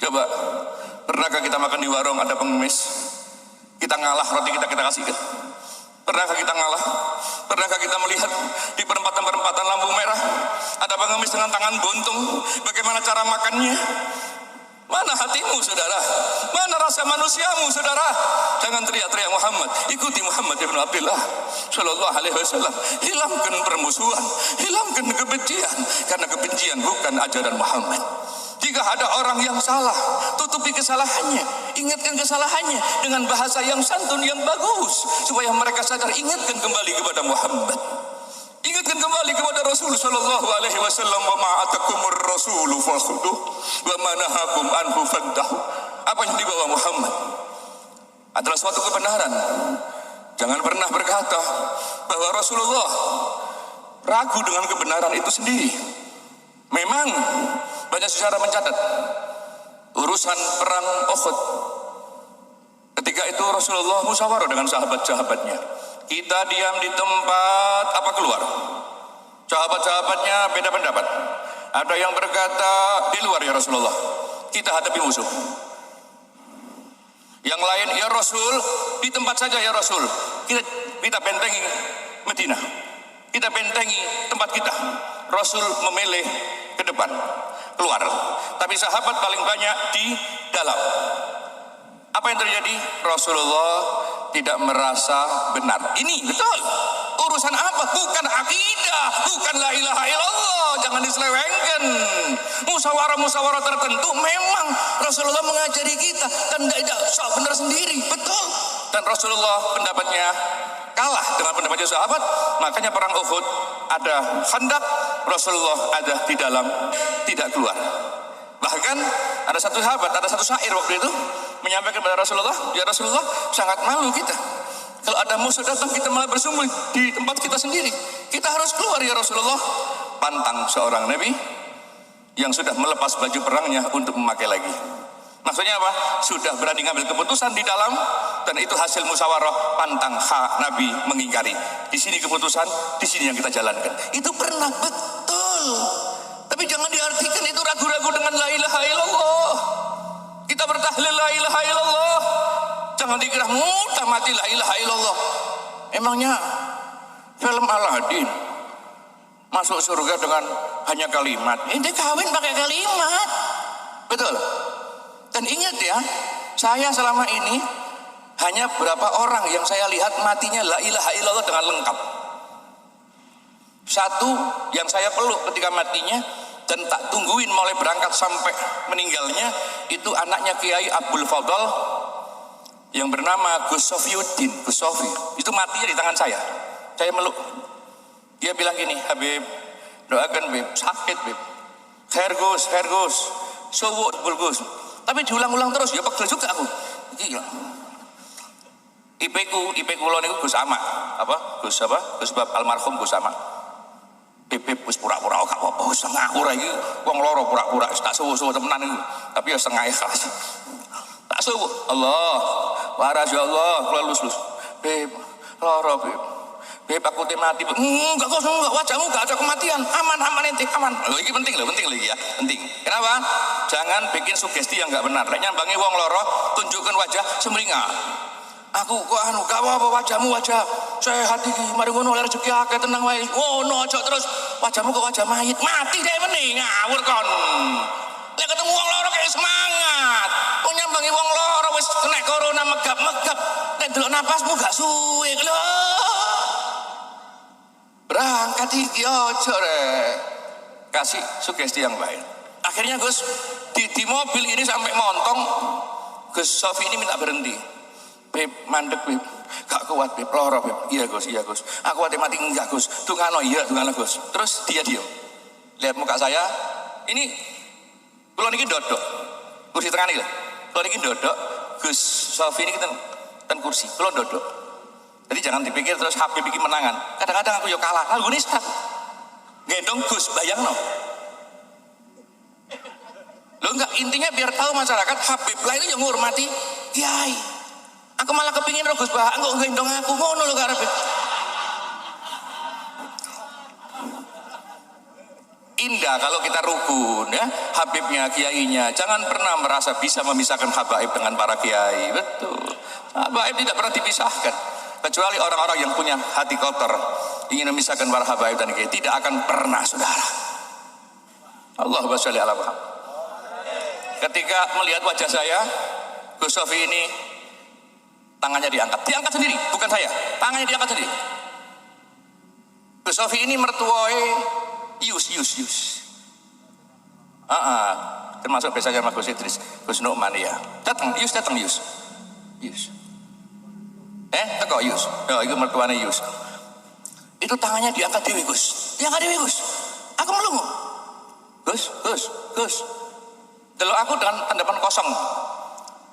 Coba, pernahkah kita makan di warung ada pengemis, kita ngalah roti kita kasihkan? Pernahkah kita ngalah? Pernahkah kita melihat di perempatan-perempatan lampu merah ada pengemis dengan tangan buntung, bagaimana cara makannya? Mana hatimu, saudara? Mana rasa manusiamu, saudara? Jangan teriak-teriak Muhammad. Ikuti Muhammad ibn Abdullah sallallahu alaihi wasallam. Hilangkan permusuhan, hilangkan kebencian, karena kebencian bukan ajaran Muhammad. Jika ada orang yang salah, tutupi kesalahannya, ingatkan kesalahannya dengan bahasa yang santun, yang bagus, supaya mereka sadar. Ingatkan kembali kepada Muhammad, ingatkan kembali kepada Rasul sallallahu alaihi wasallam. Wa ma atakumur rasulu fakhuduh wa ma nahakum anhu fantahu. Apa yang dibawa Muhammad adalah suatu kebenaran. Jangan pernah berkata bahwa Rasulullah ragu dengan kebenaran itu sendiri. Memang banyak sejarah mencatat urusan perang Uhud. Ketika itu Rasulullah musyawarah dengan sahabat-sahabatnya. Kita diam di tempat apa keluar? Sahabat-sahabatnya beda pendapat. Ada yang berkata di luar ya Rasulullah, kita hadapi musuh. Yang lain, ya Rasul, di tempat saja ya Rasul. Kita bentengi Madinah, kita bentengi tempat kita. Rasul memilih ke depan, keluar. Tapi sahabat paling banyak di dalam. Apa yang terjadi? Rasulullah tidak merasa benar. Ini betul. Urusan apa? Bukan akidah, bukan la ilaha illallah. Jangan diselewengkan. Musyawarah-musyawarah tertentu memang Rasulullah mengajari kita dan tidak sok benar sendiri. Betul. Dan Rasulullah pendapatnya kalah dengan pendapatnya sahabat. Makanya perang Uhud ada Khandaq, Rasulullah ada di dalam, tidak keluar. Bahkan ada satu sahabat, ada satu syair waktu itu menyampaikan kepada Rasulullah, ya Rasulullah, sangat malu kita kalau ada musuh datang kita malah bersembunyi di tempat kita sendiri. Kita harus keluar ya Rasulullah. Pantang seorang Nabi yang sudah melepas baju perangnya untuk memakai lagi. Maksudnya apa? Sudah berani ngambil keputusan di dalam, dan itu hasil musyawarah. Pantang Nabi mengingkari. Di sini keputusan, di sini yang kita jalankan. Itu pernah betul. Tapi jangan diartikan itu ragu-ragu dengan la ilaha illallah. Kita bertahlil la ilaha illallah. Jangan dikira mudah mati la ilaha illallah. Emangnya film Aladin masuk surga dengan hanya kalimat? Ini kawin pakai kalimat. Betul. Dan ingat ya, saya selama ini hanya berapa orang yang saya lihat matinya la ilaha illallah dengan lengkap. Satu yang saya peluk ketika matinya dan tak tungguin mulai berangkat sampai meninggalnya, itu anaknya Kiai Abdul Fadl yang bernama Gus Sofiuddin. Gus Sofi itu matinya di tangan saya meluk. Dia bilang gini, Habib, doakan Bib, sakit Bib, khair Gus, suwuk Gus. Tapi diulang-ulang terus, ya pegel juga aku. Gila. IP kulo niku Gus Ama, Gus Bab almarhum Gus Ama. Beb wis pura-pura gak apa-apa, wis ngaku ra iki wong loro pura-pura, tak suwu-suwu temenan iki. Tapi ya setengah ikhlas. Tak suwu. Allah, waras ya Allah, kula lus-lus. Beb, loro Beb. Beb aku te mati. Enggak kok, enggak, wajahmu enggak ada kematian. Aman ente, aman. Lho iki penting lho iki ya, penting. Kenapa? Jangan bikin sugesti yang enggak benar. Lek nyambangi wong loro, tunjukkan wajah semringah. Aku kok gak apa-apa, wajahmu wajah sehat iki, mari ngono oleh rezeki akeh, tenang wae. Ngono aja terus wajahmu kok wajah mayit, mati deh meneh, ngawur kon. Lek ketemu wong loro kayak semangat. Kok nyambangi wong loro wis kena corona megap-megap. Lek delok napasmu gak suwe lho. berangkat iki ojo rek. Kasih sugesti yang baik. Akhirnya Gus di mobil ini sampai montong, Gus Sofi ini minta berhenti. Beb, mandek beb, gak kuat beb, loro beb. Iya Gus, aku hati mati enggak Gus. Tungano iya, tungano Gus. Terus dia diam. Lihat muka saya, ini kula niki ndodok. Kursi tengah niki lho. Kula niki ndodok, Gus Sofi ini ten kursi, kula ndodok. Jadi jangan dipikir terus Habib iki menangan. Kadang-kadang aku yo kalah. Lalu ini gendong Gus, bayangno. Lo enggak, intinya biar tahu masyarakat Habib lah itu yang menghormati kiai. Aku malah kepingin Gus Bah, enggak gendong aku ngono lho karepe. Indah kalau kita rukun ya, Habibnya, kiainya. Jangan pernah merasa bisa memisahkan habaib dengan para kiai. Betul. Habaib tidak pernah dipisahkan. Kecuali orang-orang yang punya hati kotor ingin memisahkan para habaib dan kiai, tidak akan pernah, saudara. Allahumma sholli ala Muhammad. Ketika melihat wajah saya, Gus Sofi ini tangannya diangkat sendiri, bukan saya, tangannya diangkat sendiri. Gus Sofi ini mertuai Yus. Termasuk biasanya sama Gus Idris, Gus Nu'man ya. Datang Yus. Teko Yus. Oh, itu mertuanya Yus. Itu tangannya diangkat dewi Gus. Aku melungu. Gus. Kalau aku dengan tanggapan kosong.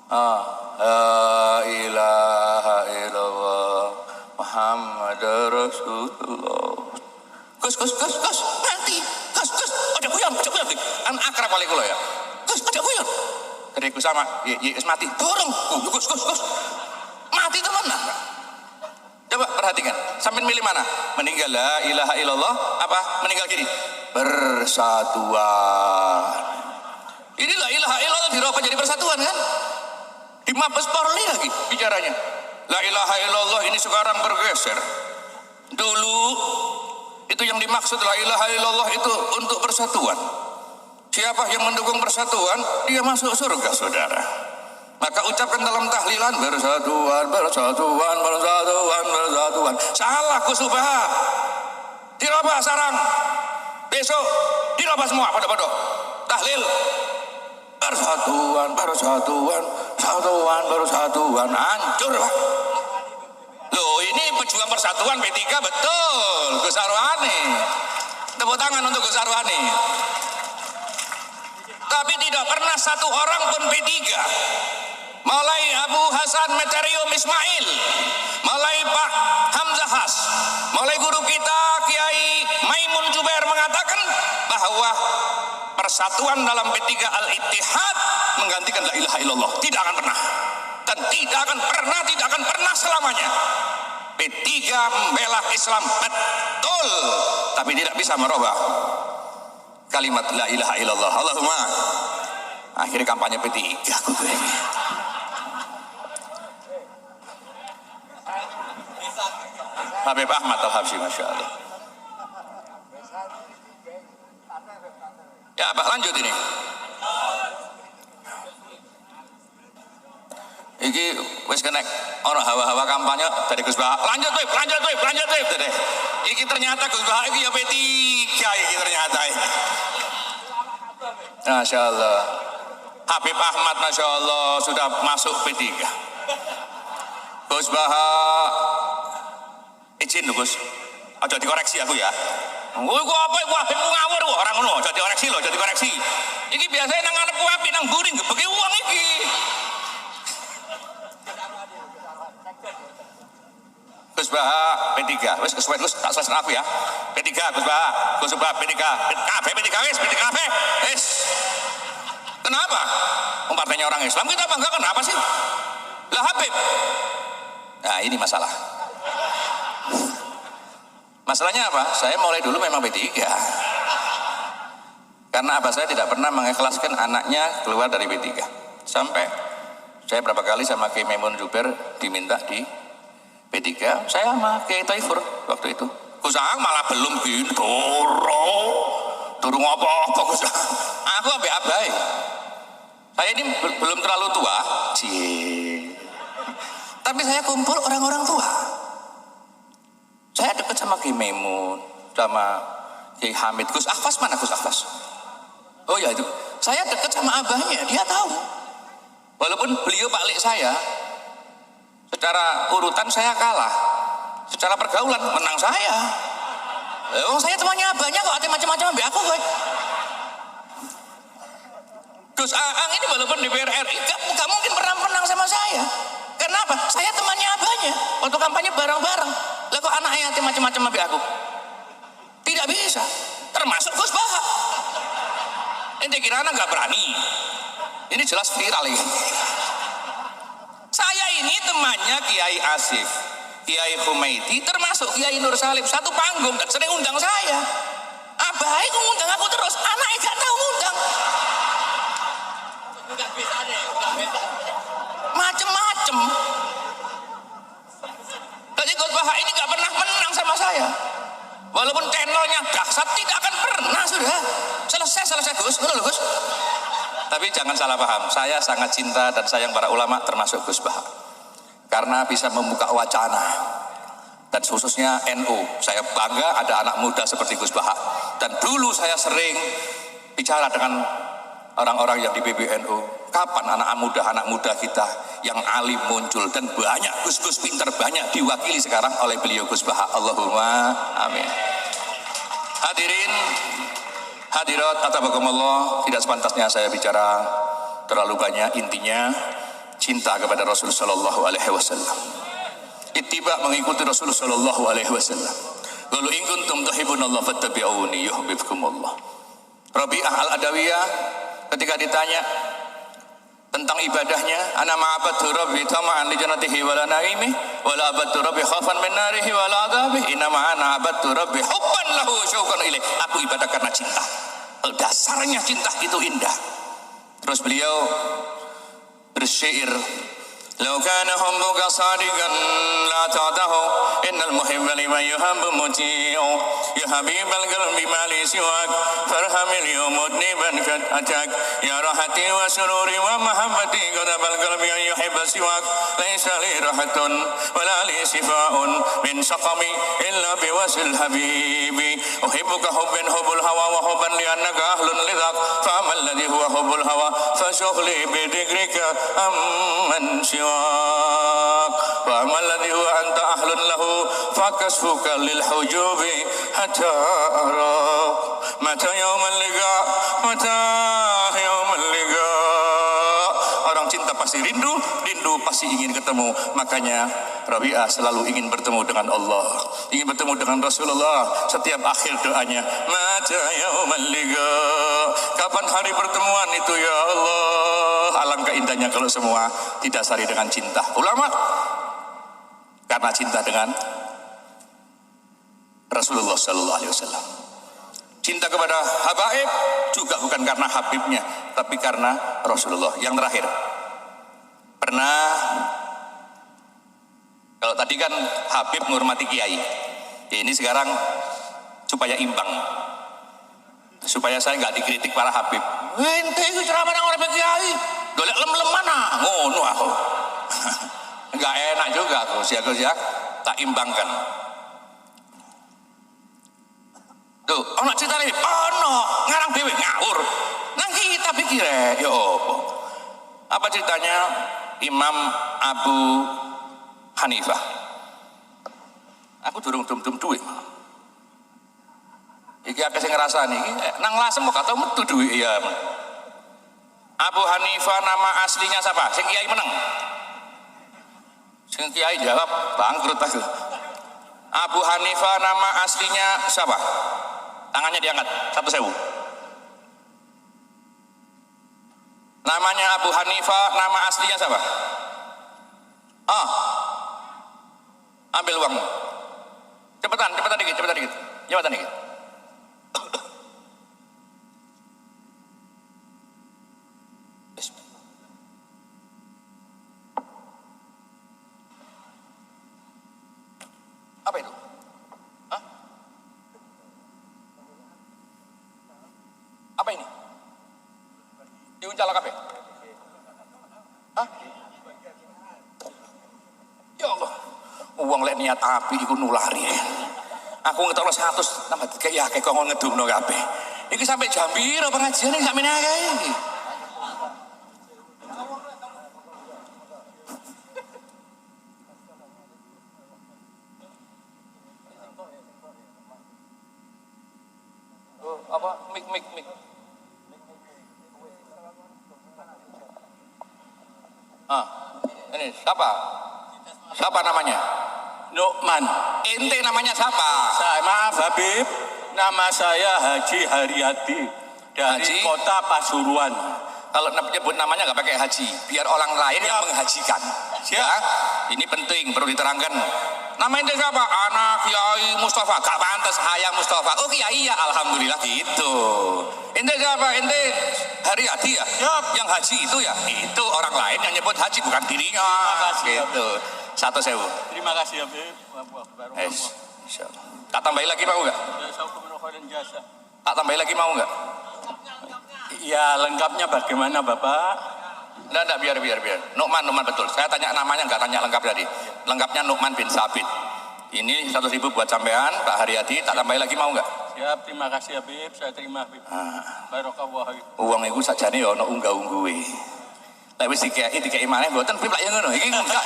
La ilaha illallah Muhammad Rasulullah. Gus, nanti. Gus, ada guyon. Kan akrab kali kula ya. Gus, ada guyon. Dari Gus sama, Gus mati. Dorong. Gus. Mati temenan. Coba perhatikan, sampai milih mana? Meninggal la ilaha illallah apa meninggal gini? Bersatuan. Ini la ilaha illallah dirubah jadi persatuan kan? Di Mabes Polri lagi bicaranya. La ilaha illallah ini sekarang bergeser. Dulu itu yang dimaksud la ilaha illallah itu untuk persatuan. Siapa yang mendukung persatuan, dia masuk surga, saudara. Maka ucapkan dalam tahlilan bersatuan. Salah Gus Subah. Dirubah sarang. Besok dirubah semua pada tahlil. Persatuan. Hancur Pak. Loh ini pejuang persatuan P3 betul. Gus Arwani. Tepuk tangan untuk Gus Arwani. Tapi tidak pernah satu orang pun P3. Mulai Abu Hasan Meterium Ismail, mulai Pak Hamzah Has, mulai guru kita Kiai Maimun Jubair mengatakan bahwa persatuan dalam P3 Al-Ittihad menggantikan la ilaha illallah. Tidak akan pernah. Dan tidak akan pernah selamanya. P3 membela Islam betul, tapi tidak bisa merubah kalimat la ilaha illallah. Allahumma. Akhirnya kampanye P3 aku tuh ini. Habib Ahmad Al-Habsyi, Masya Allah. Ya Pak, lanjut ini. Iki wis kena orang hawa-hawa kampanye dari Gus Bah. Lanjut wib. Iki ternyata Gus Bah iki ya P3 iki ternyata. Masya Allah. Habib Ahmad Masya Allah sudah masuk P3. Gus Bah izin lho Gus. Aja dikoreksi aku ya. Iku apa iku Habib ngawur kok orang ngono, aja dikoreksi lho, aja dikoreksi. Iki biasanya nang ngarep apik nang mburi gebeke wong iki. Gus Bah P3, wis kesuwen Gus, tak selesai aku ya. P3 Gus Bah P3, P3 wis. Kenapa? Partainya orang Islam kita bangga kenapa sih? Lah Habib. Nah ini masalah. Masalahnya apa? Saya mulai dulu memang P3. Karena abah saya tidak pernah mengikhlaskan anaknya keluar dari P3. Sampai saya berapa kali sama Kiai Maimun Jubair diminta di P3. Saya sama Kiai Taifur waktu itu. Kusang malah belum gini. Turun apa Kusang. Aku abai. Saya ini belum terlalu tua. Tapi saya kumpul orang-orang tua. Saya dekat sama Kiai Maimun. sama Kiai Hamid. Gus Ahfas mana Gus Ahfas? Oh ya itu, saya dekat sama abahnya, dia tahu. Walaupun beliau Pak Lek saya, secara urutan saya kalah, secara pergaulan menang saya. Saya temannya abahnya kok, ada macam-macam ambil aku kok. Gus Aang ini walaupun di DPR RI gak mungkin pernah menang sama saya. Kenapa? Saya temannya abahnya. Waktu kampanye bareng-bareng. Lah kok anaknya hati macam-macam ambil aku? Tidak bisa. Termasuk Gus Baha. Ente kira anak gak berani? Ini jelas viral ini. Saya ini temannya Kiai Asif, Kiai Humaidi, termasuk Kiai Nur Salim. Satu panggung dan sering undang saya. Abah itu ngundang aku terus. Anaknya gak tahu ngundang. Macem-macem. Jadi Gus Baha ini gak pernah menang sama saya. Walaupun channelnya dahsyat, tidak akan pernah sudah. Selesai Gus, betul Gus. Tapi jangan salah paham, saya sangat cinta dan sayang para ulama termasuk Gus Baha. Karena bisa membuka wacana. Dan khususnya NU, saya bangga ada anak muda seperti Gus Baha. Dan dulu saya sering bicara dengan orang-orang yang di PBNU, kapan anak muda kita yang alim muncul, dan banyak Gus-Gus pinter banyak diwakili sekarang oleh beliau Gus Baha. Allahumma amin. Hadirin hadirat atabakumullah, tidak sepantasnya saya bicara terlalu banyak. Intinya cinta kepada Rasul sallallahu alaihi wasallam, ittiba mengikuti Rasul sallallahu alaihi wasallam. Qul in kuntum tuhibbunallah fattabi'uni yuhibbukumullah. Rabi'ah Al-Adawiyah ketika ditanya tentang ibadahnya, ana ma'abadtu rabbi tama'an li jannatihi wala naimih wala abadtu rabbi khafan min narihi wala adabih inna ma'ana abadtu rabbi hubban lahu syauqan ilaih. Aku ibadah karena cinta. Dasarnya cinta itu indah. Terus beliau bersyair, "Lau kana hubbuka sadiqan la ta'tahu innal muhibba liman yuhabbu muti'u ya habibal qalbi ma li siwak farhamil yumudniban kad atak ya rahati wa sururi wa mahabbati qadabal qalbi an yuhibba siwak laisa li rahatun wa la li sifaun min saqami illa biwasil habibi uhibbuka hubban hubbul hawa wa hubban li annaka ahlun lidhak fa amal ladhi huwa hubbul hawa fa syughli bi dhikrika amman siwak wa amal ladhi huwa anta ahlun lahu fakasfuka lil hujubi hatta arak mata yaumal liqa mata yaumal liqa." Orang cinta pasti rindu pasti ingin ketemu. Makanya Rabi'ah selalu ingin bertemu dengan Allah, ingin bertemu dengan Rasulullah. Setiap akhir doanya, mata yaumal liqa, kapan hari pertemuan itu ya Allah. Alangkah indahnya kalau semua didasari dengan cinta. Ulama karena cinta dengan Rasulullah sallallahu alaihi wasallam. Cinta kepada habaib juga bukan karena habibnya, tapi karena Rasulullah. Yang terakhir, pernah, kalau tadi kan habib menghormati kiai, ini sekarang supaya imbang, supaya saya nggak dikritik para habib. Ente itu ceramah nang orang kiai, golek lem-lem mana? Ngono aku. Nggak enak juga aku, siak-siak tak imbangkan. Tuh, ono cerita ini, ono ngarang dewe ngawur. Nang kita pikir ya apa? Apa ceritanya Imam Abu Hanifah? Aku durung dum-dum duit. Iki akeh sing ngrasani iki nang lasem kok tau metu duit ya. Abu Hanifah nama aslinya siapa? Sing kiai meneng. Sing kiai jawab bangkrut aku. Abu Hanifah nama aslinya siapa? Tangannya diangkat, 1.000. Namanya Abu Hanifah, nama aslinya siapa? Ambil uangmu. Cepetan dikit. Apa itu? Apa ini? Diuncal kafe? Ya Allah, uang lek niat api iku nulari. Aku ngetokno 100 tambah kayak akeh kok ngedumno kabeh. Iki sampai jam piro pengajian iki sampe akeh iki. Apa mik. Ini siapa namanya? Nukman. Ente namanya siapa? Maaf Habib, nama saya Haji Haryadi dari Haji? Kota Pasuruan. Kalau nyebut namanya nggak pakai haji, biar orang lain yang menghajikan. Siap. Ya, ini penting perlu diterangkan. Nama ente siapa? Anak Kiai Mustafa. Gak pantas hayang Mustafa. Oh Kiai ya, alhamdulillah gitu. Ente siapa? Ente Haryadi ya? Siap. Yang haji itu ya? Itu orang lain yang nyebut haji bukan dirinya. Terima kasih, Gitu. 1.000. Terima kasih Habib. Insyaallah. Tak tambahin lagi mau nggak? Jasa. Tak tambahin lagi mau nggak? Ya lengkapnya bagaimana Bapak? Enggak, biar. Nukman betul. Saya tanya namanya, nggak tanya lengkap tadi. Lengkapnya Nukman bin Sabit. Ini 100.000 buat sampean, Pak Haryadi. Tak tambahin lagi mau nggak? Siap, terima kasih Habib. Saya terima Habib. Barokah. Uang itu sajane ya ono unggah-ungguhe. Lek wis dikeki maneh mboten Bib lak ya ngono. Iki enggak.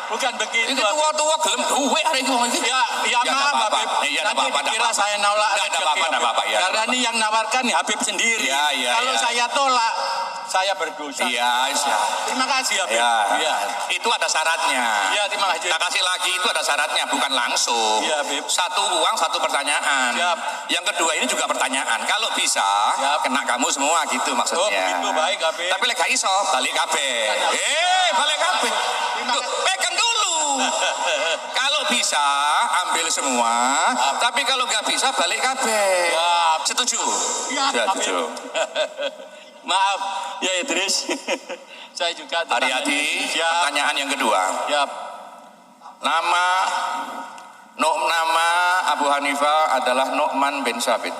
Bukan begitu. Iki tua-tua gelem duwe arek iki wong iki. Ya maaf Habib. Iya, Nanti dikira saya nolak. Enggak apa-apa ya. Karena ini yang nawarkan ya Habib sendiri. Iya. Kalau saya tolak, saya berdosa. Iya. Terima kasih Habib. Iya. Itu ada syaratnya. Iya, terima kasih. Tak kasih lagi itu ada syaratnya, bukan langsung. Iya, Habib. Satu uang, satu pertanyaan. Siap. Yang kedua ini juga pertanyaan. Kalau bisa, Siap. kena kamu semua gitu Oh, maksudnya. begitu baik Habib. Tapi lek gak iso, balik kabeh. Balik kabeh. Tuh, pegang dulu. Kalau bisa, ambil semua. Tapi kalau nggak bisa, balik kabeh. Siap. Setuju? Siap, Setuju. Maaf, ya Idris. Saya juga Haryadi, Siap. pertanyaan yang kedua. Siap. Nama Abu Hanifah adalah Nu'man bin Sabit.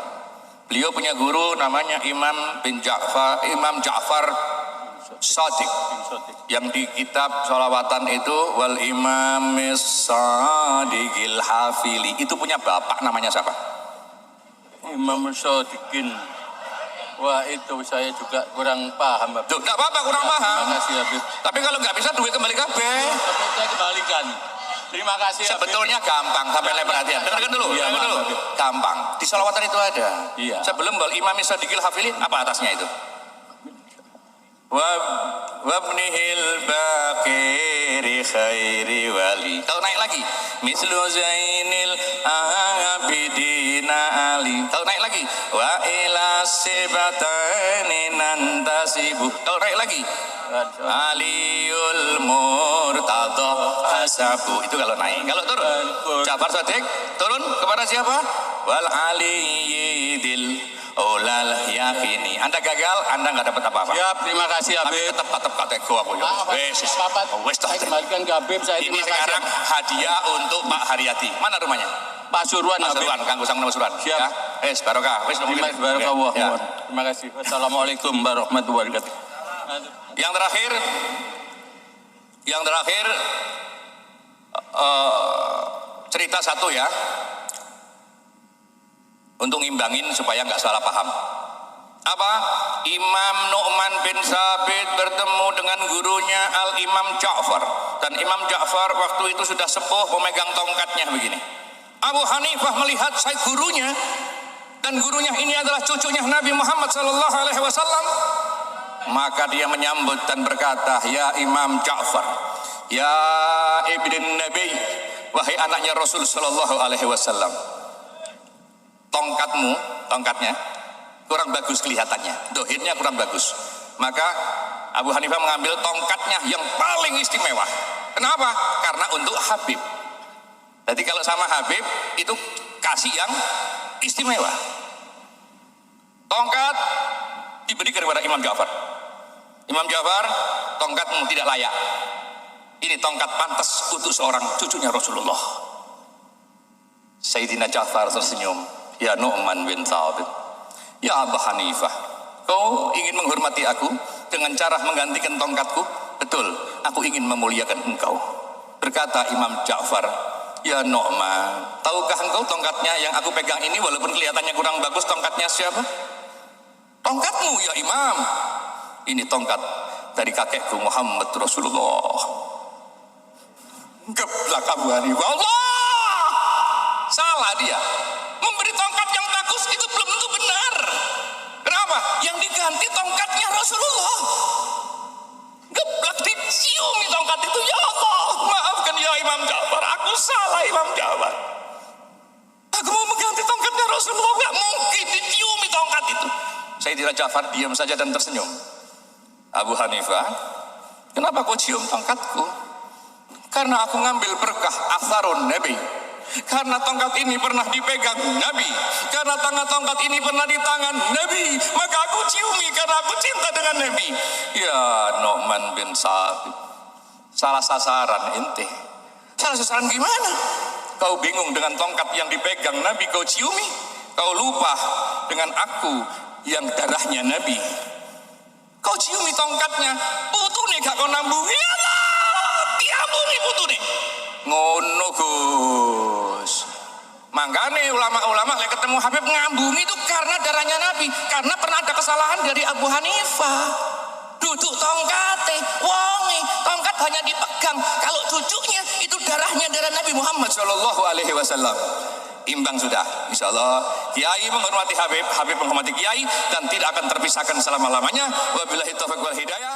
Beliau punya guru namanya Imam Ja'far Shadiq. Yang di kitab sholawatan itu wal imamis sadiqil hafili. Itu punya bapak namanya siapa? Imam Shadiqin. Wah itu saya juga kurang paham Habib. Tuh, enggak apa-apa kurang paham. Terima kasih Habib. Tapi kalau nggak bisa duit kembali kabeh. Tapi saya kembalikan. Terima kasih Habib. Sebetulnya gampang, sampai lihat perhatian. Dengarkan dulu, Iya, dengarkan dulu. Habib. Gampang. Di sholawatan itu ada. Iya. Sebelum wal imamis sadiqil hafili, apa atasnya itu? Wabnihil bakiri khairi wali. Kalau naik lagi, mislu zainil abidina ali. Kalau naik lagi, wa ila sibatani nantasibu. Kalau naik lagi, Aliul Murtadha hasabu. Itu kalau naik. Kalau turun, Ja'far Shadiq turun kepada siapa? Wal aliyidil ulal yakini. Anda gagal, Anda nggak dapat apa-apa. Siap, terima kasih Tapi Habib. tetap kateko aku ya. Wes Saya kembalikan ke Habib. Saya ini terima sekarang kasih. hadiah untuk Pak Haryadi. Mana rumahnya? Pasuruan Habib. Pasuruan, Kang Gusang Pasuruan. Siap. Ya. Wes barokah. Wes Terima kasih barokah. Ya. Terima kasih. Wassalamualaikum warahmatullahi wabarakatuh. Yang terakhir cerita satu ya. Untuk ngimbangin supaya nggak salah paham. Apa? Imam Nu'man bin Sabit bertemu dengan gurunya Al-Imam Ja'far. Dan Imam Ja'far waktu itu sudah sepuh memegang tongkatnya begini. Abu Hanifah melihat saya gurunya. Dan gurunya ini adalah cucunya Nabi Muhammad SAW. Maka dia menyambut dan berkata, ya Imam Ja'far, ya Ibn Nabi, wahai anaknya Rasul SAW. Tongkatnya kurang bagus kelihatannya, dohirnya kurang bagus. Maka Abu Hanifah mengambil tongkatnya yang paling istimewa. Kenapa? Karena untuk Habib. Jadi kalau sama Habib itu kasih yang istimewa. Tongkat diberi kepada Imam Ja'far. Imam Ja'far, tongkatmu tidak layak. Ini tongkat pantas untuk seorang cucunya Rasulullah. Sayyidina Ja'far tersenyum. Ya Nu'man bin Sabit, ya Abu Hanifah, kau ingin menghormati aku dengan cara menggantikan tongkatku? Betul, aku ingin memuliakan engkau. Berkata Imam Ja'far, Ya Nu'man, tahukah engkau tongkatnya yang aku pegang ini walaupun kelihatannya kurang bagus, tongkatnya siapa? Tongkatmu ya Imam. Ini tongkat dari kakekku Muhammad Rasulullah. Geblak Abu Hanifah. Allah, salah dia. Memberi tongkat yang bagus itu belum tentu benar. Kenapa? Yang diganti tongkatnya Rasulullah. Geblak, diciumi tongkat itu. Ya Allah, maafkan ya Imam Ja'far, aku salah Imam Ja'far. Aku mau mengganti tongkatnya Rasulullah, gak mungkin diciumi tongkat itu. Sayyidina Ja'far diam saja dan tersenyum. Abu Hanifah, kenapa kau cium tongkatku? Karena aku ngambil berkah atharun Nabi. Karena tongkat ini pernah dipegang Nabi, karena tongkat ini pernah di tangan Nabi, maka aku ciumi karena aku cinta dengan Nabi. Ya Nu'man bin Sabit, salah sasaran ente. Salah sasaran gimana? Kau bingung dengan tongkat yang dipegang Nabi kau ciumi, kau lupa dengan aku yang darahnya Nabi. Kau ciumi tongkatnya, putune gak kau nambungi. Ya Allah, diambungi putune. Ngono Gus. Makanya ulama-ulama lek ketemu Habib ngambungi itu karena darahnya Nabi, karena pernah ada kesalahan dari Abu Hanifah. Duduk tongkate, wonge, tongkat hanya dipegang. Kalau duduknya itu darahnya darah Nabi Muhammad Shallallahu Alaihi Wasallam. Imbang sudah, insya Allah. Kiai menghormati Habib, Habib menghormati Kiai, dan tidak akan terpisahkan selama-lamanya. Wabillahi taufiq wal hidayah.